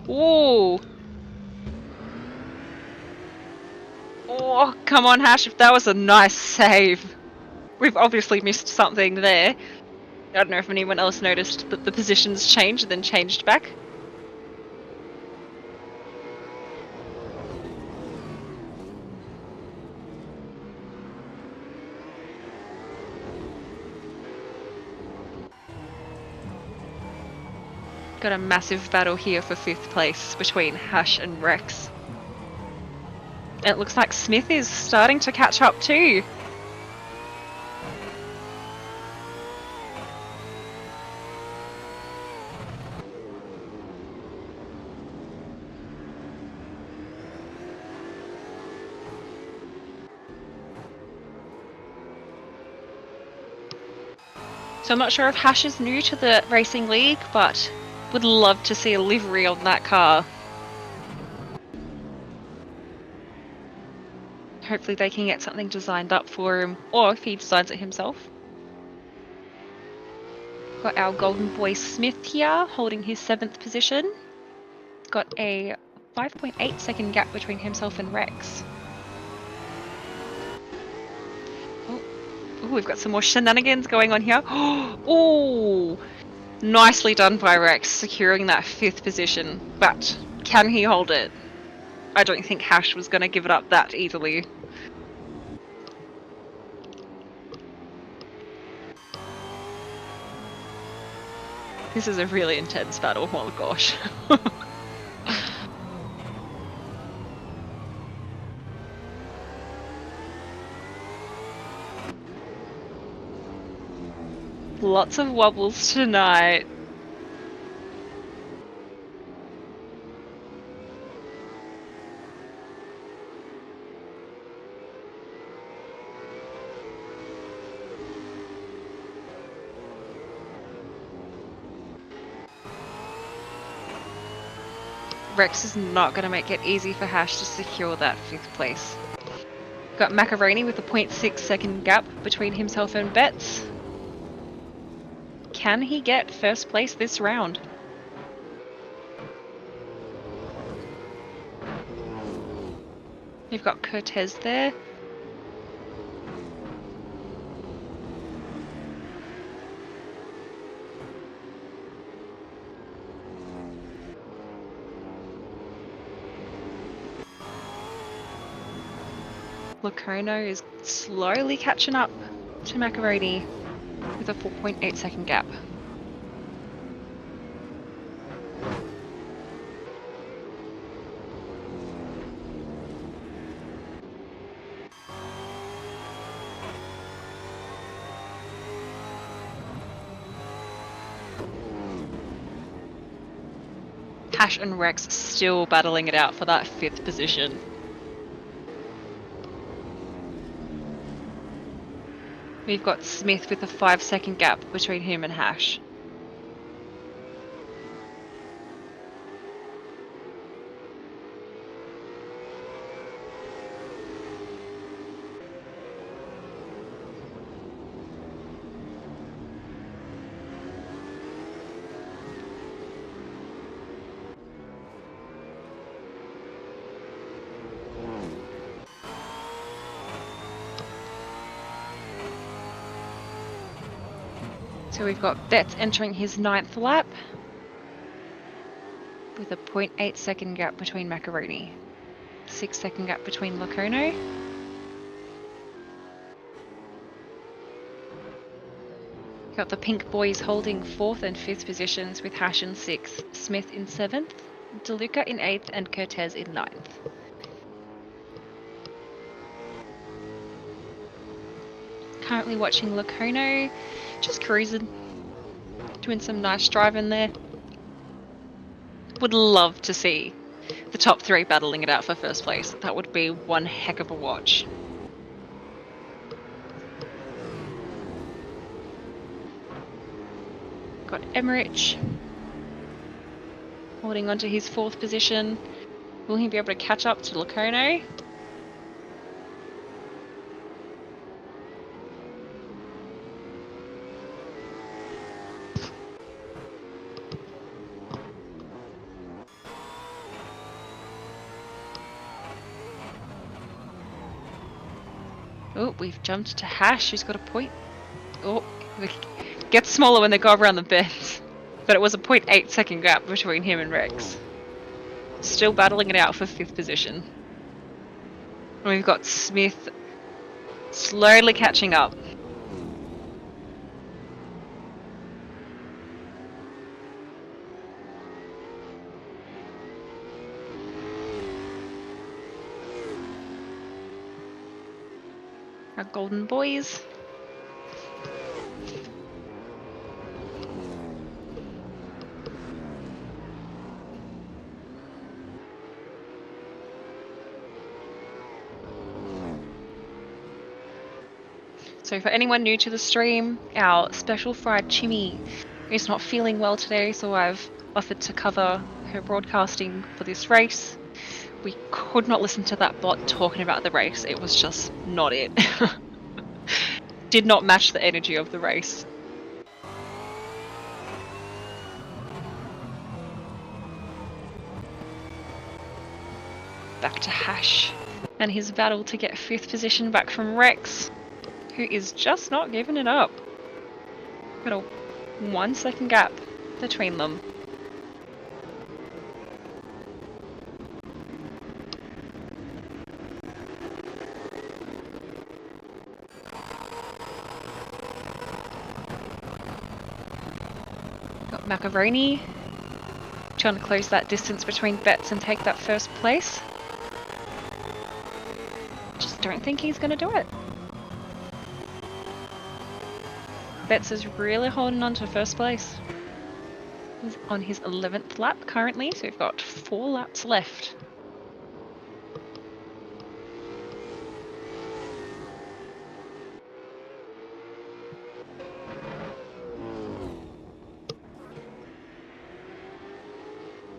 Ooh! Oh, come on, Hash, if that was a nice save. We've obviously missed something there. I don't know if anyone else noticed that the positions changed and then changed back. Got a massive battle here for 5th place between Hash and Rex. And it looks like Smith is starting to catch up too. So I'm not sure if Hash is new to the racing league, but would love to see a livery on that car. hopefully they can get something designed up for him, or if he designs it himself. Got our golden boy Smith here, holding his 7th position. Got a 5.8 second gap between himself and Rex. Oh, we've got some more shenanigans going on here. Oh, nicely done by Rex, securing that 5th position. But can he hold it? I don't think Hash was going to give it up that easily. This is a really intense battle, oh gosh. Lots of wobbles tonight. Rex is not going to make it easy for Hash to secure that 5th place. Got Macaroni with a 0.6 second gap between himself and Betts. Can he get 1st place this round? We've got Cortez there. Locono is slowly catching up to Macaroni with a 4.8 second gap. Hash and Rex still battling it out for that 5th position. We've got Smith with a 5 second gap between him and Hash. So we've got Betts entering his 9th lap with a 0.8 second gap between Macaroni. 6 second gap between Locono. Got the pink boys holding 4th and 5th positions with Hash in 6th, Smith in 7th, DeLuca in 8th and Cortez in 9th. Currently watching Locono, just cruising, doing some nice driving there. Would love to see the top 3 battling it out for 1st place. That would be one heck of a watch. Got Emmerich holding onto his 4th position. Will he be able to catch up to Locono? Oh, we've jumped to Hash, who's got a point. Oh, it gets smaller when they go around the bends. But it was a 0.8 second gap between him and Rex. Still battling it out for 5th position. And we've got Smith slowly catching up. Our golden boys. So for anyone new to the stream, our special fried Chimmy is not feeling well today, so I've offered to cover her broadcasting for this race. We could not listen to that bot talking about the race. It was just not it. Did not match the energy of the race. Back to Hash and his battle to get 5th position back from Rex, who is just not giving it up. Got a 1 second gap between them. Got Macaroni trying to close that distance between Betts and take that 1st place. Just don't think he's going to do it. Betts is really holding on to 1st place. He's on his 11th lap currently, so we've got 4 laps left.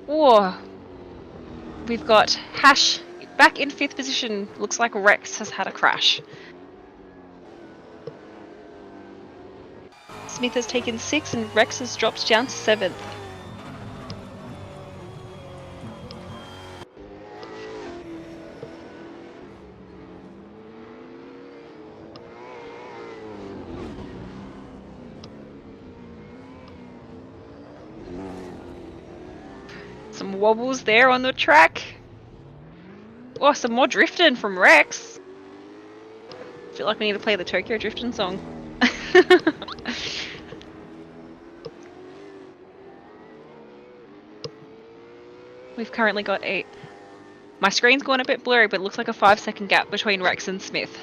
Whoa! We've got Hash back in 5th position. Looks like Rex has had a crash. Smith has taken 6th and Rex has dropped down to 7th. Some wobbles there on the track. Oh, some more drifting from Rex. I feel like we need to play the Tokyo Drifting song. We've currently got my screen's gone a bit blurry, but it looks like a 5-second gap between Rex and Smith.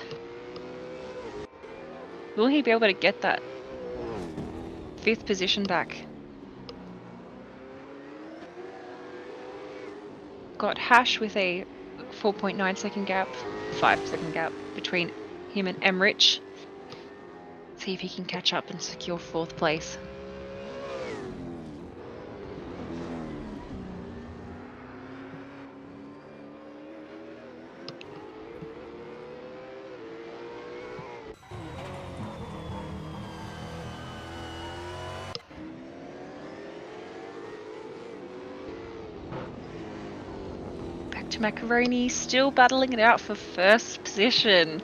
Will he be able to get that 5th position back? Got Hash with a 4.9 second gap, 5-second gap between him and Emrich. See if he can catch up and secure 4th place. To Macaroni, still battling it out for 1st position.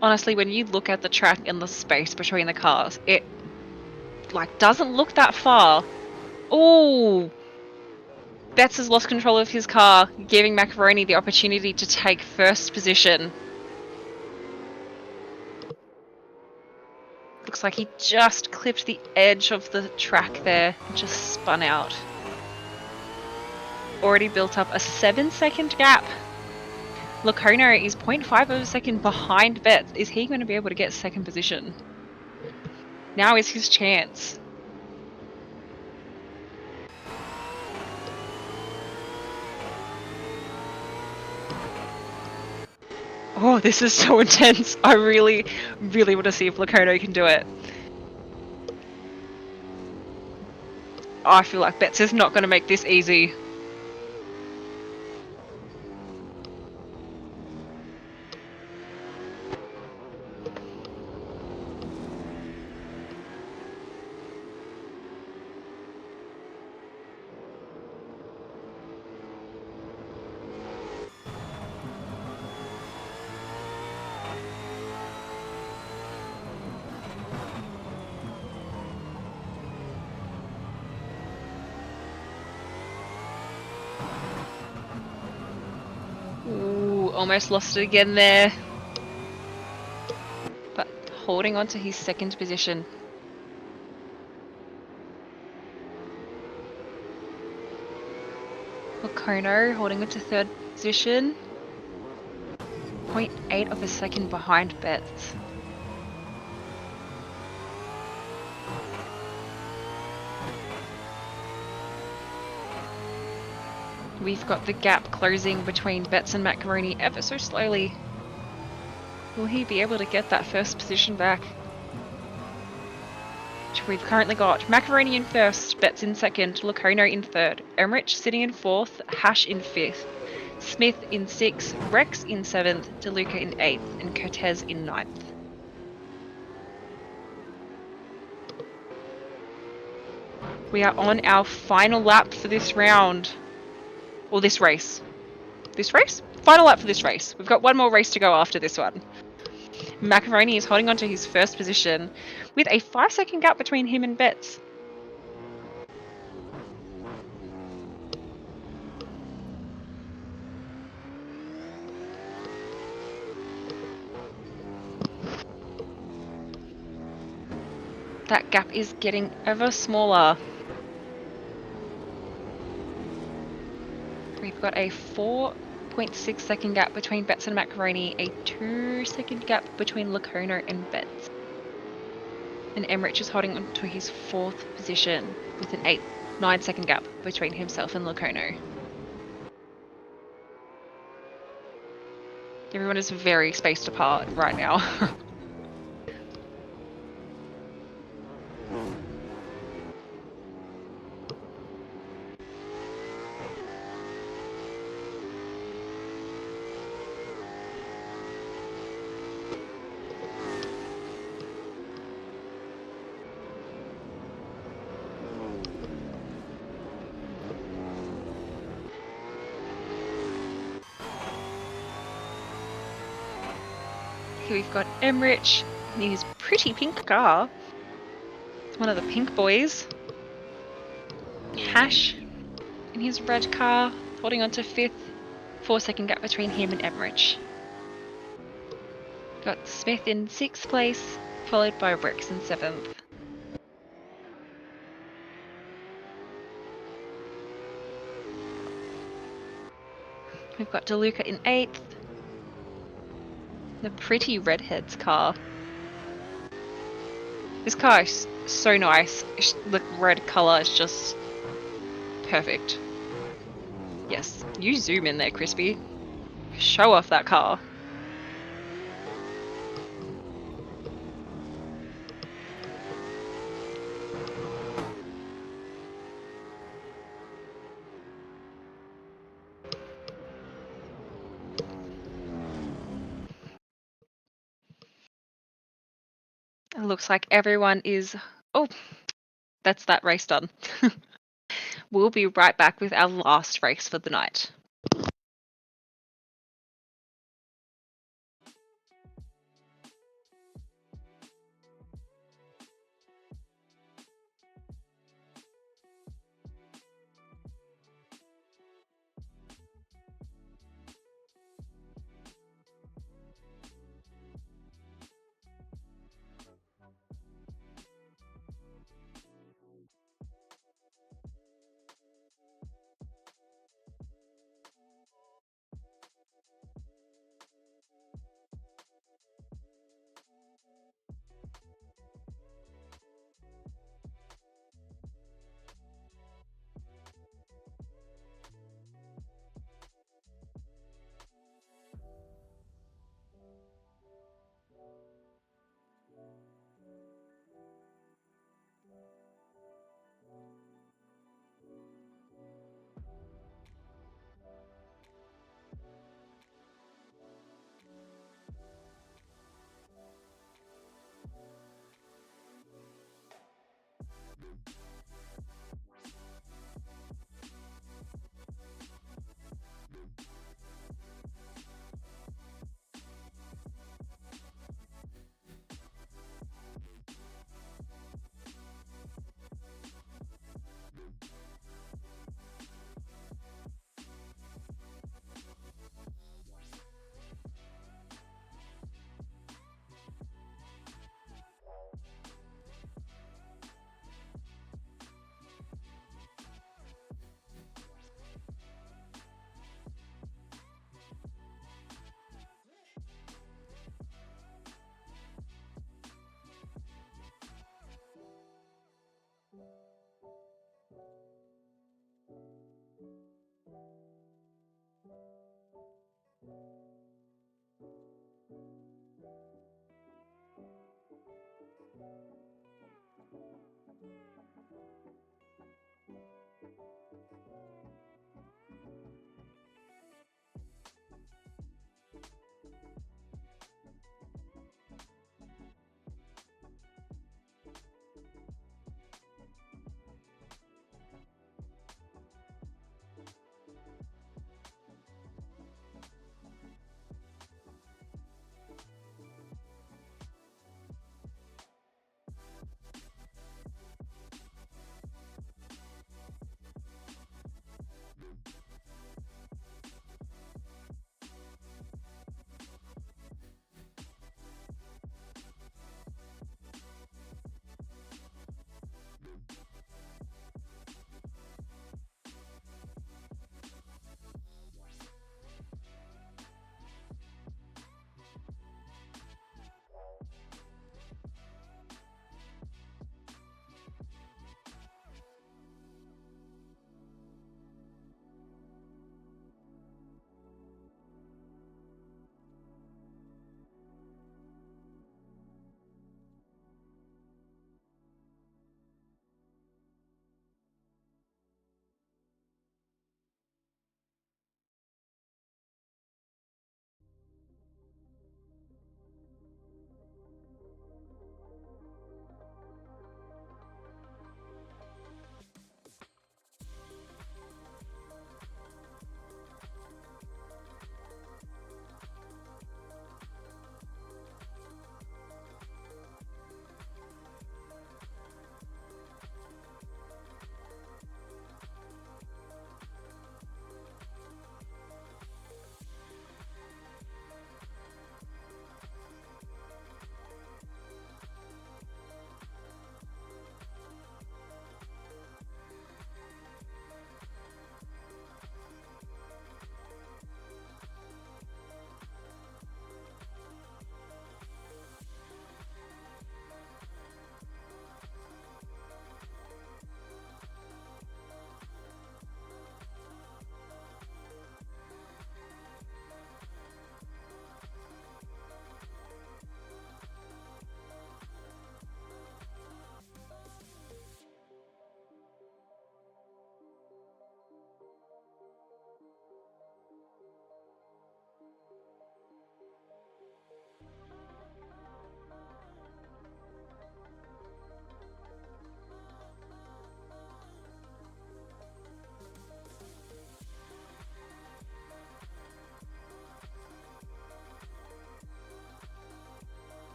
Honestly, when you look at the track and the space between the cars, it doesn't look that far. Oh, Betts has lost control of his car, giving Macaroni the opportunity to take 1st position. Looks like he just clipped the edge of the track there and just spun out. Already built up a 7-second gap. Locono is 0.5 of a second behind Betts. Is he going to be able to get 2nd position? Now is his chance. Oh, this is so intense. I really, really want to see if Locono can do it. Oh, I feel like Betts is not going to make this easy. Ooh, almost lost it again there. But holding on to his 2nd position. Locono holding on to 3rd position. 0.8 of a second behind Betts. We've got the gap closing between Betts and Macaroni ever so slowly. Will he be able to get that 1st position back? We've currently got Macaroni in first, Betts in second, Locono in third, Emrich sitting in fourth, Hash in fifth, Smith in sixth, Rex in seventh, DeLuca in eighth, and Cortez in ninth. We are on our final lap for this round. Or this race. This race? Final lap for this race. We've got one more race to go after this one. Macaroni is holding on to his first position with a 5-second gap between him and Betts. That gap is getting ever smaller. We've got a 4.6 second gap between Betts and Macaroni, a 2-second gap between Locono and Betts. And Emrich is holding on to his fourth position with an 9-second gap between himself and Locono. Everyone is very spaced apart right now. Here we've got Emrich in his pretty pink car. It's one of the pink boys. Hash in his red car, holding on to fifth. 4-second gap between him and Emrich. Got Smith in sixth place, followed by Rex in seventh. We've got DeLuca in eighth. The pretty redhead's car. This car is so nice. The red colour is just perfect. Yes, you zoom in there, Crispy. Show off that car. It looks like everyone is... Oh, that's that race done. We'll be right back with our last race for the night.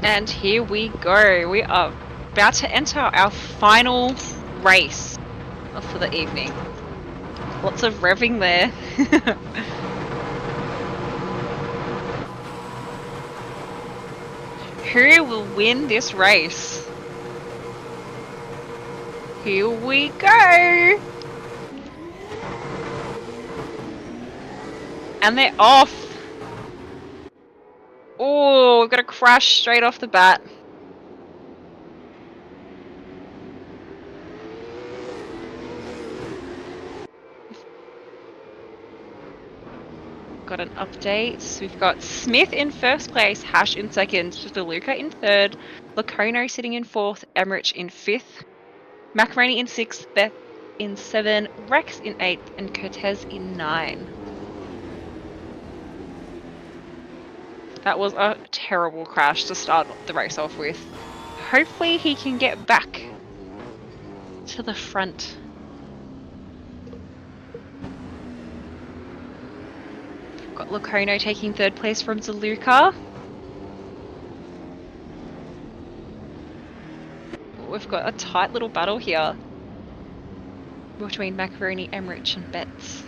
And here we go. We are about to enter our final race for the evening. Lots of revving there. Who will win this race? Here we go! And they're off! Oh, we've got a crash straight off the bat. Got an update. We've got Smith in first place, Hash in second, DeLuca in third, Lacono sitting in fourth, Emmerich in fifth, Macaroni in sixth, Beth in seven, Rex in eighth, and Cortez in 9. That was a terrible crash to start the race off with. Hopefully he can get back to the front. Got Lacono taking third place from DeLuca. We've got a tight little battle here between Macaroni, Emmerich, and Betts.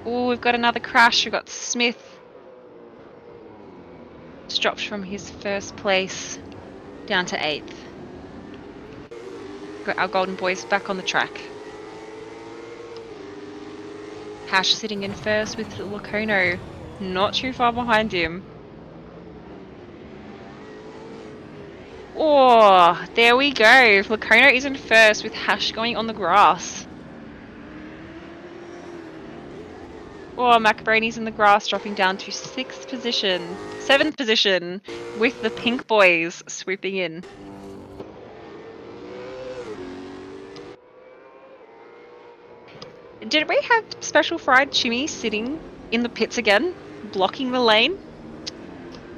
Oh, we've got another crash. We've got Smith. It's dropped from his first place down to 8th. Got our golden boys back on the track. Hash sitting in first with Lacono not too far behind him. Oh, there we go. Lacono is in first with Hash going on the grass. Oh, Macaroni's in the grass, dropping down to 7th position, with the pink boys swooping in. Did we have Special Fried Chimmy sitting in the pits again, blocking the lane?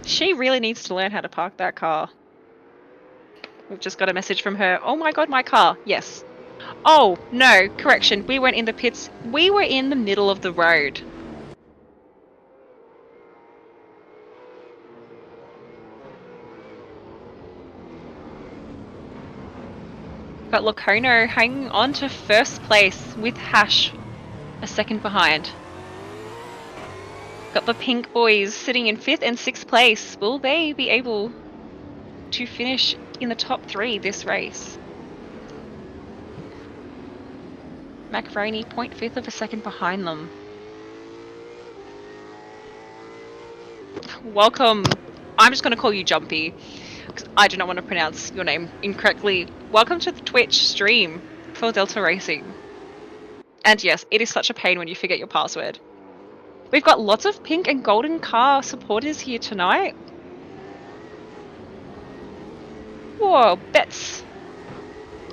She really needs to learn how to park that car. We've just got a message from her. Oh my god, my car. Yes. Oh, no, correction. We weren't in the pits. We were in the middle of the road. Got Lacono hanging on to first place with Hash a second behind. Got the pink boys sitting in 5th and 6th place. Will they be able to finish in the top 3 this race? Macaroni 0.5 of a second behind them. Welcome. I'm just going to call you Jumpy, because I do not want to pronounce your name incorrectly. Welcome to the Twitch stream for Delta Racing. And yes, it is such a pain when you forget your password. We've got lots of pink and golden car supporters here tonight. Whoa, Betts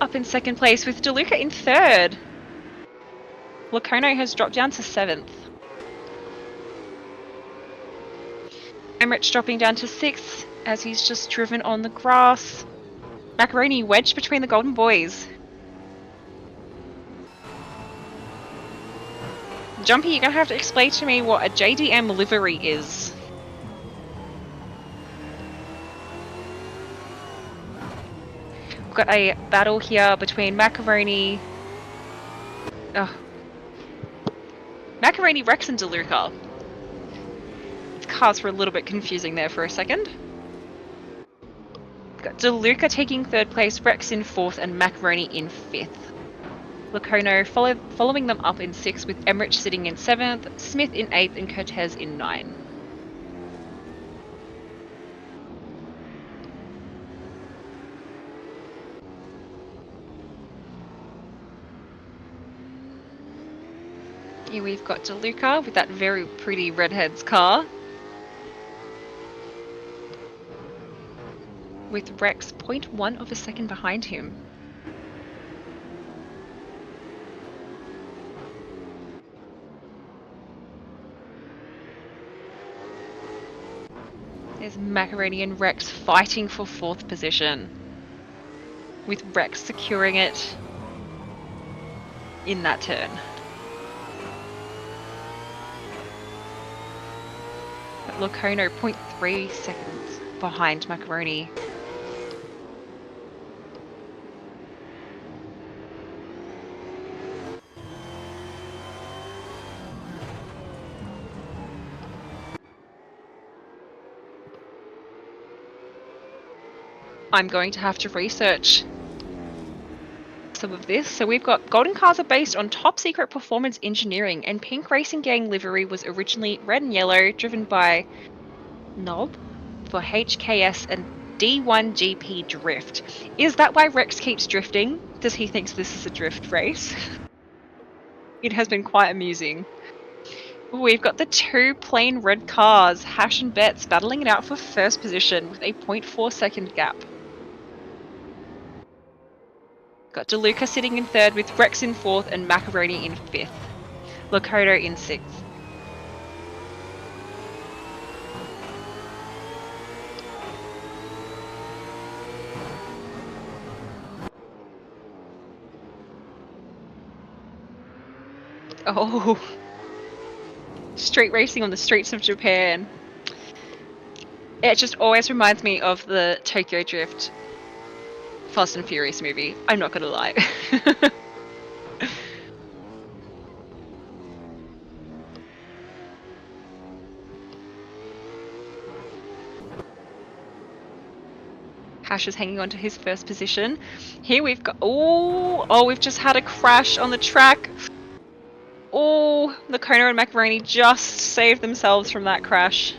up in 2nd place with DeLuca in 3rd. Lacono has dropped down to 7th. Emmerich dropping down to 6th as he's just driven on the grass. Macaroni wedged between the golden boys. Jumpy, you're going to have to explain to me what a JDM livery is. We've got a battle here between Macaroni... Macaroni, Rex, and DeLuca. The cars were a little bit confusing there for a second. We've got DeLuca taking 3rd place, Rex in 4th, and Macaroni in 5th. Lacono following them up in 6th, with Emmerich sitting in 7th, Smith in 8th, and Cortez in 9. Here we've got DeLuca with that very pretty redhead's car, with Rex 0.1 of a second behind him. There's Macaroni and Rex fighting for 4th position, with Rex securing it in that turn. Locono 0.3 seconds behind Macaroni. I'm going to have to research some of this. So we've got golden cars are based on top secret performance engineering, and pink racing gang livery was originally red and yellow, driven by Knob for HKS and D1 GP drift. Is that why Rex keeps drifting? Does he think this is a drift race? It has been quite amusing. We've got the two plain red cars, Hash and Betts, battling it out for first position with a 0.4 second gap. Got DeLuca sitting in third with Rex in fourth and Macaroni in fifth. Locoto in sixth. Oh, street racing on the streets of Japan. It just always reminds me of the Tokyo Drift Fast and Furious movie. I'm not gonna lie. Hash is hanging on to his first position. Here we've got... Oh, we've just had a crash on the track. Oh, Locono and Macaroni just saved themselves from that crash.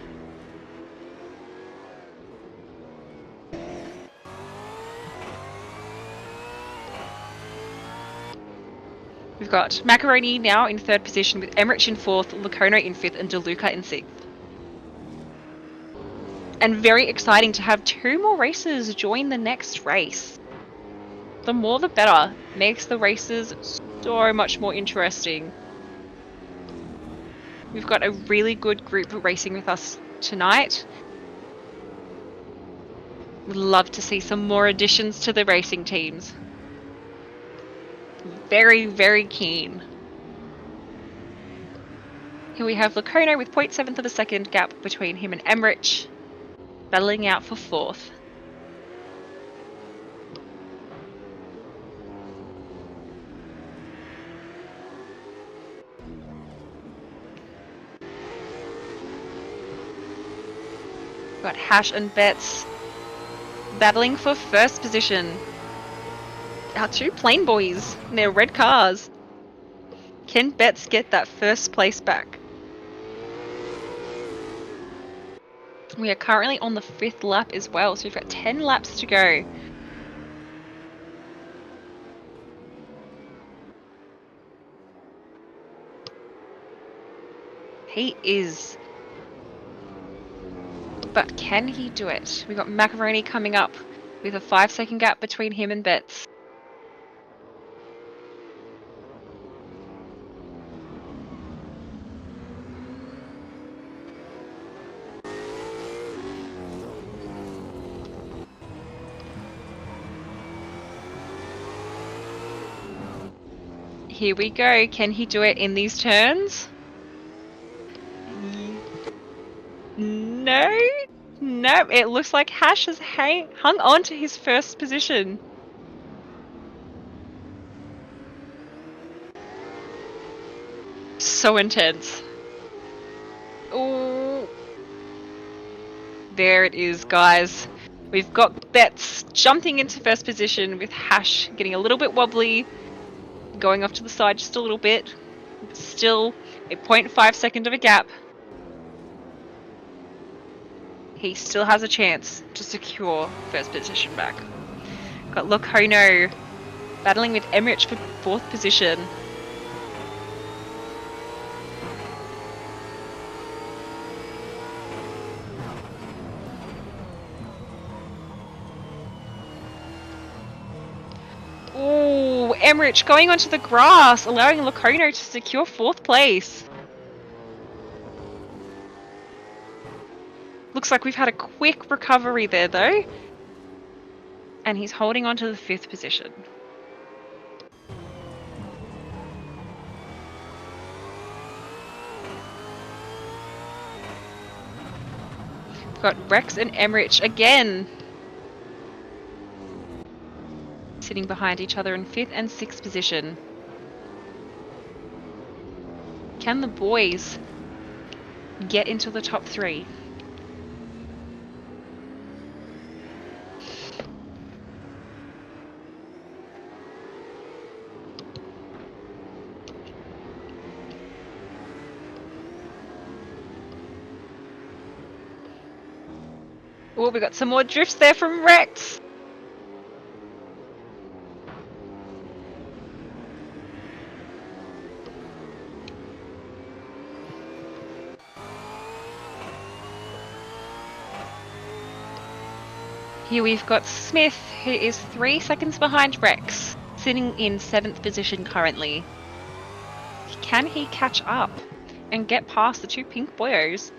We've got Macaroni now in third position with Emmerich in fourth, Locono in fifth, and DeLuca in sixth. And very exciting to have two more racers join the next race. The more the better. Makes the races so much more interesting. We've got a really good group racing with us tonight. Would love to see some more additions to the racing teams. Very, very keen. Here we have Locono with 0.7 of a second gap between him and Emmerich, battling out for fourth. We've got Hash and Betts battling for first position. Our two plain boys in their red cars. Can Betts get that first place back? We are currently on the 5th lap as well, so we've got 10 laps to go. He is. But can he do it? We've got Macaroni coming up with a 5-second gap between him and Betts. Here we go. Can he do it in these turns? No. No, it looks like Hash has hung on to his first position. So intense. Ooh. There it is, guys. We've got Betts jumping into first position with Hash getting a little bit wobbly, going off to the side just a little bit. But still a 0.5 second of a gap. He still has a chance to secure first position back. Got Locono battling with Emmerich for fourth position. Ooh, Emmerich going onto the grass, allowing Locono to secure fourth place. Looks like we've had a quick recovery there though. And he's holding on to the 5th position. got Rex and Emmerich again sitting behind each other in 5th and 6th position. Can the boys get into the top 3? Oh, we got some more drifts there from Rex. Here we've got Smith, who is 3 seconds behind Rex, sitting in 7th position currently. Can he catch up and get past the 2 pink boyos?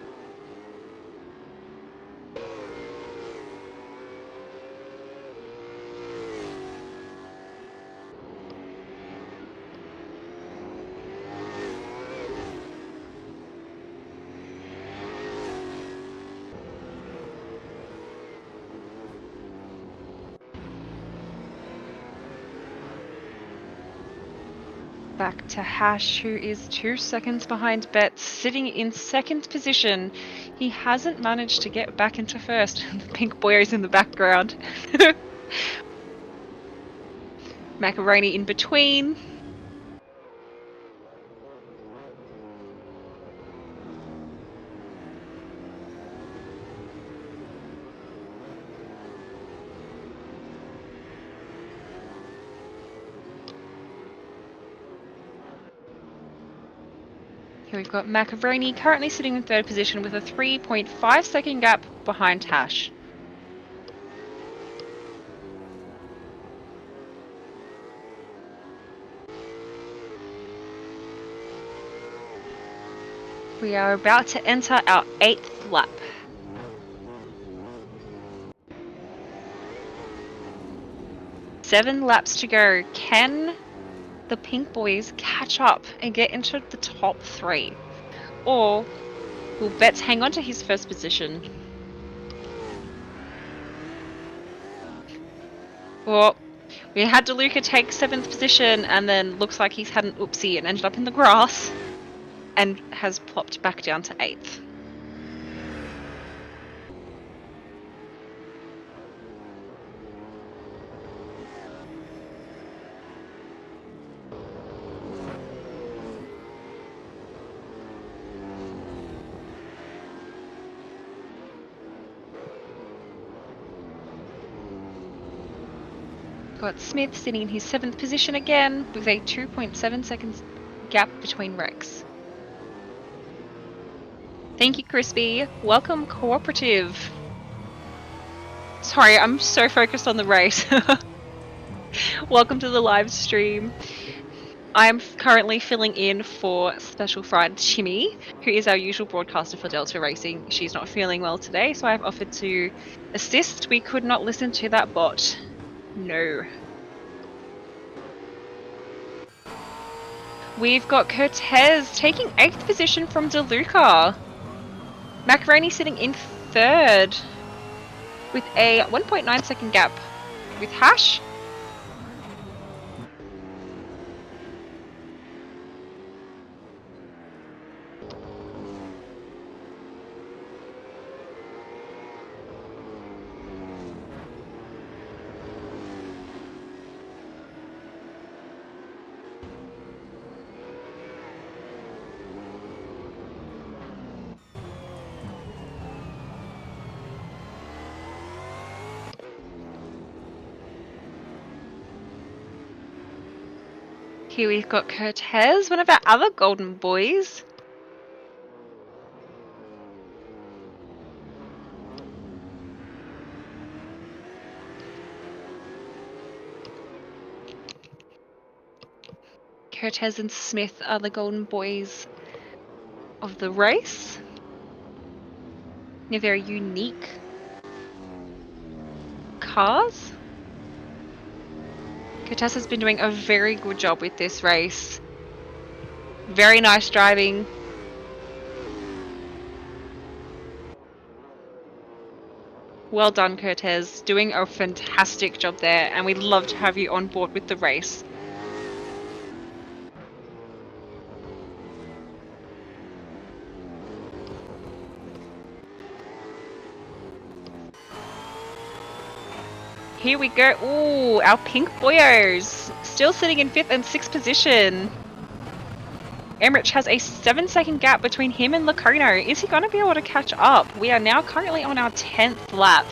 Back to Hash, who is 2 seconds behind Betts, sitting in 2nd position. He hasn't managed to get back into 1st. The pink boyos in the background. Macaroni in between. Here we've got Macaroni currently sitting in 3rd position with a 3.5 second gap behind Hash. We are about to enter our 8th lap. Seven laps to go. Can the pink boys catch up and get into the top 3? Or will Betts hang on to his 1st position? Well, we had DeLuca take 7th position and then looks like he's had an oopsie and ended up in the grass and has plopped back down to 8th. Got Smith sitting in his 7th position again with a 2.7 seconds gap between Rex. Thank you, Crispy. Welcome, Cooperative. Sorry, I'm so focused on the race. Welcome to the live stream. I'm currently filling in for Special Fried Chimmy, who is our usual broadcaster for Delta Racing. She's not feeling well today, so I've offered to assist. We could not listen to that bot. No. We've got Cortez taking 8th position from DeLuca. Macaroni sitting in 3rd with a 1.9 second gap with Hash. Here we've got Cortez, one of our other golden boys. Cortez and Smith are the golden boys of the race. They're very unique cars. Cortez has been doing a very good job with this race. Very nice driving. Well done, Cortez. Doing a fantastic job there, and we'd love to have you on board with the race. Here we go. Ooh, our pink boyos still sitting in 5th and 6th position. Emmerich has a 7-second gap between him and Lacono. Is he going to be able to catch up? We are now currently on our 10th lap.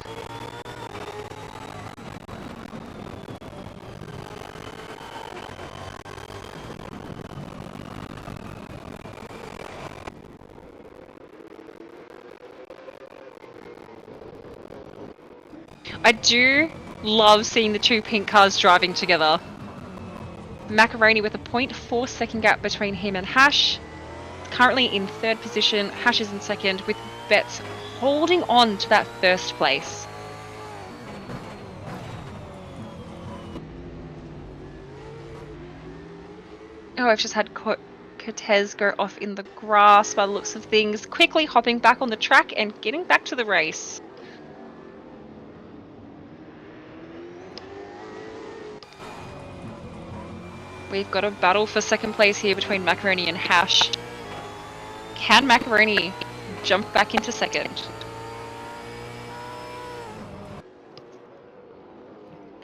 I do love seeing the two pink cars driving together. Macaroni with a 0.4 second gap between him and Hash. Currently in 3rd position, Hash is in 2nd, with Betts holding on to that 1st place. Oh, I've just had Cortez go off in the grass by the looks of things, quickly hopping back on the track and getting back to the race. We've got a battle for 2nd place here between Macaroni and Hash. Can Macaroni jump back into 2nd?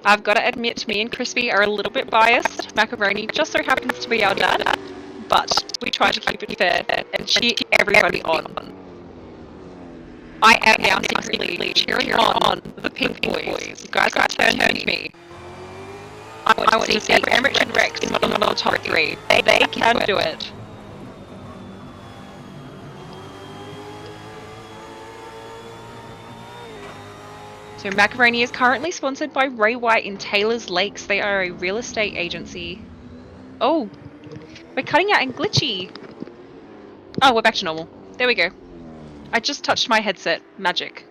I've got to admit, me and Crispy are a little bit biased. Macaroni just so happens to be our dad, but we try to keep it fair and cheer everybody on. I am now secretly cheering on the pink boys. You guys got to turn to me. I want to see Emmerich and Rex in the top 3. They can do it. So Macaroni is currently sponsored by Ray White in Taylor's Lakes. They are a real estate agency. Oh, we're cutting out and glitchy. Oh, we're back to normal. There we go. I just touched my headset. Magic.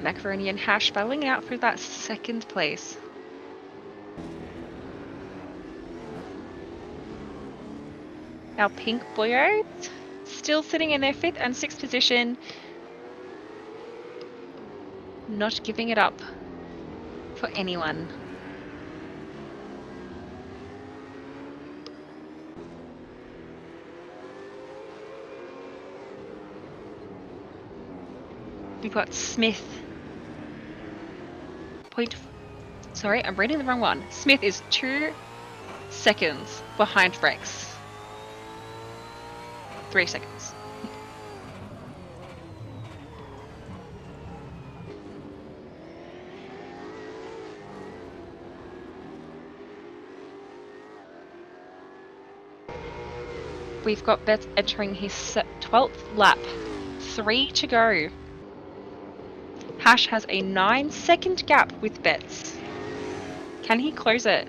Macaroni and Hash battling out for that 2nd place. Our pink boyos still sitting in their 5th and 6th position. Not giving it up for anyone. We've got Smith. Sorry, I'm reading the wrong one. Smith is 2 seconds behind Rex. 3 seconds. We've got Betts entering his 12th lap. 3 to go. Hash has a 9-second gap with Betts. Can he close it?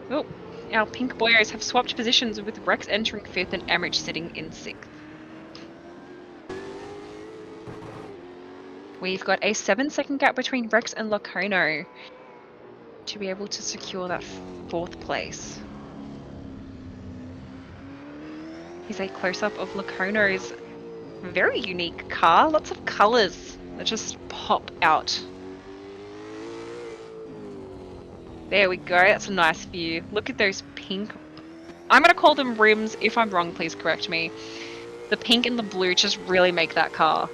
Oh, our pink boyos have swapped positions with Rex entering 5th and Emmerich sitting in 6th. We've got a 7-second gap between Rex and Lacono to be able to secure that 4th place. Here's a close-up of Lacono's very unique car. Lots of colours that just pop out. There we go, that's a nice view. Look at those pink... I'm going to call them rims. If I'm wrong, please correct me. The pink and the blue just really make that car.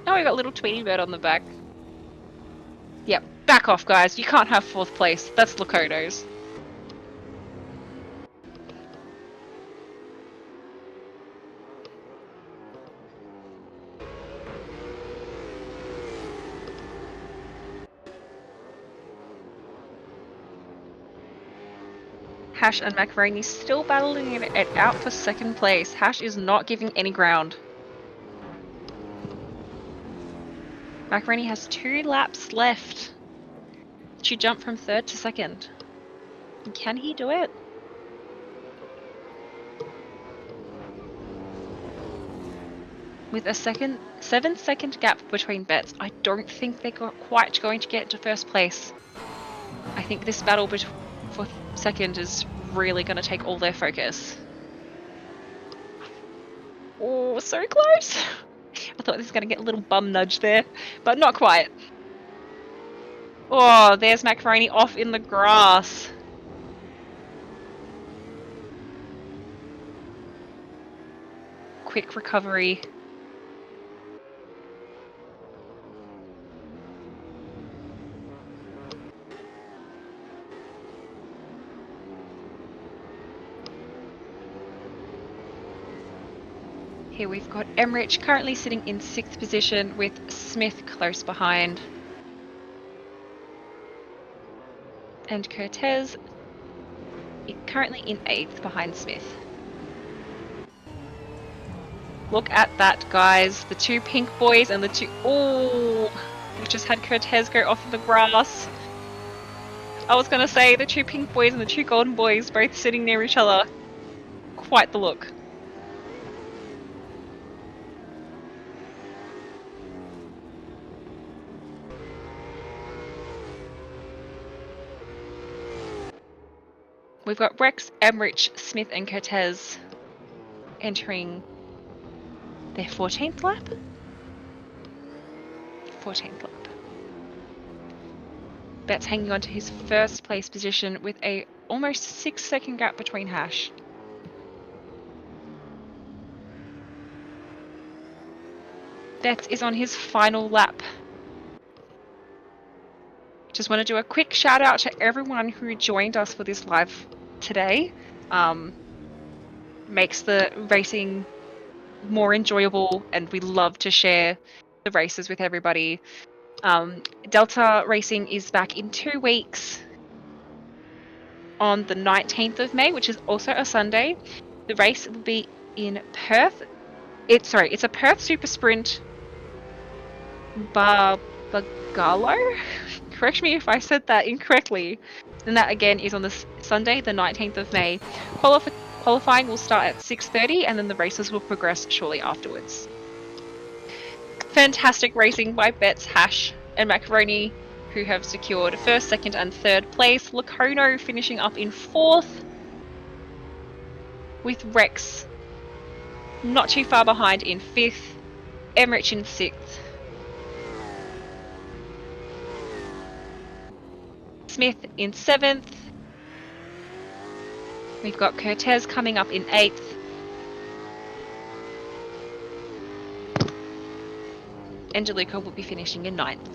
Oh, we got little Tweety Bird on the back. Yep, back off guys. You can't have 4th place. That's Lacono's. Hash and Macaroni still battling it out for 2nd place. Hash is not giving any ground. Macaroni has 2 laps left to jump from 3rd to 2nd. Can he do it? With a 7-second gap between Betts, I don't think they're quite going to get to 1st place. I think this battle for 2nd is really going to take all their focus. Oh, so close. I thought this was going to get a little bum nudge there, but not quite. Oh, there's Macaroni off in the grass. Quick recovery. Here we've got Emmerich currently sitting in 6th position with Smith close behind. And Cortez currently in 8th behind Smith. Look at that, guys. The 2 pink boys and the 2... Oh, we just had Cortez go off in the grass. I was going to say the 2 pink boys and the 2 golden boys both sitting near each other. Quite the look. We've got Rex, Emmerich, Smith and Cortez entering their 14th lap? 14th lap. Betts hanging on to his first place position with a almost 6-second gap between Hash. Betts is on his final lap. Just want to do a quick shout out to everyone who joined us for this live today. Makes the racing more enjoyable, and we love to share the races with everybody. Delta Racing is back in 2 weeks on the 19th of May, which is also a Sunday. The race will be in Perth. It's a Perth Supersprint Barbagallo. Correct me if I said that incorrectly. And that again is on the Sunday, the 19th of May. Qualifying will start at 6:30, and then the races will progress shortly afterwards. Fantastic racing by Betts, Hash, and Macaroni, who have secured 1st, 2nd, and 3rd place. Lacono finishing up in 4th, with Rex not too far behind in 5th, Emmerich in 6th, Smith in 7th. We've got Cortez coming up in 8th. Angelico will be finishing in 9th.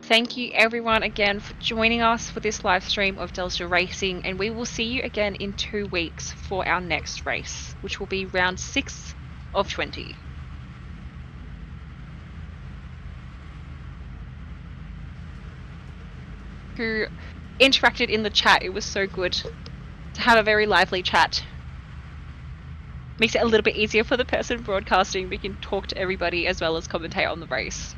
Thank you everyone again for joining us for this live stream of Delta Racing, and we will see you again in 2 weeks for our next race, which will be round 6 of 20. Who interacted in the chat. It was so good to have a very lively chat. Makes it a little bit easier for the person broadcasting. We can talk to everybody as well as commentate on the race.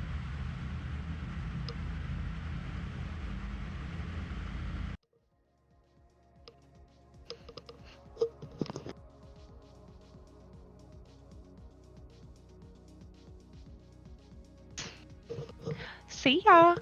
See ya!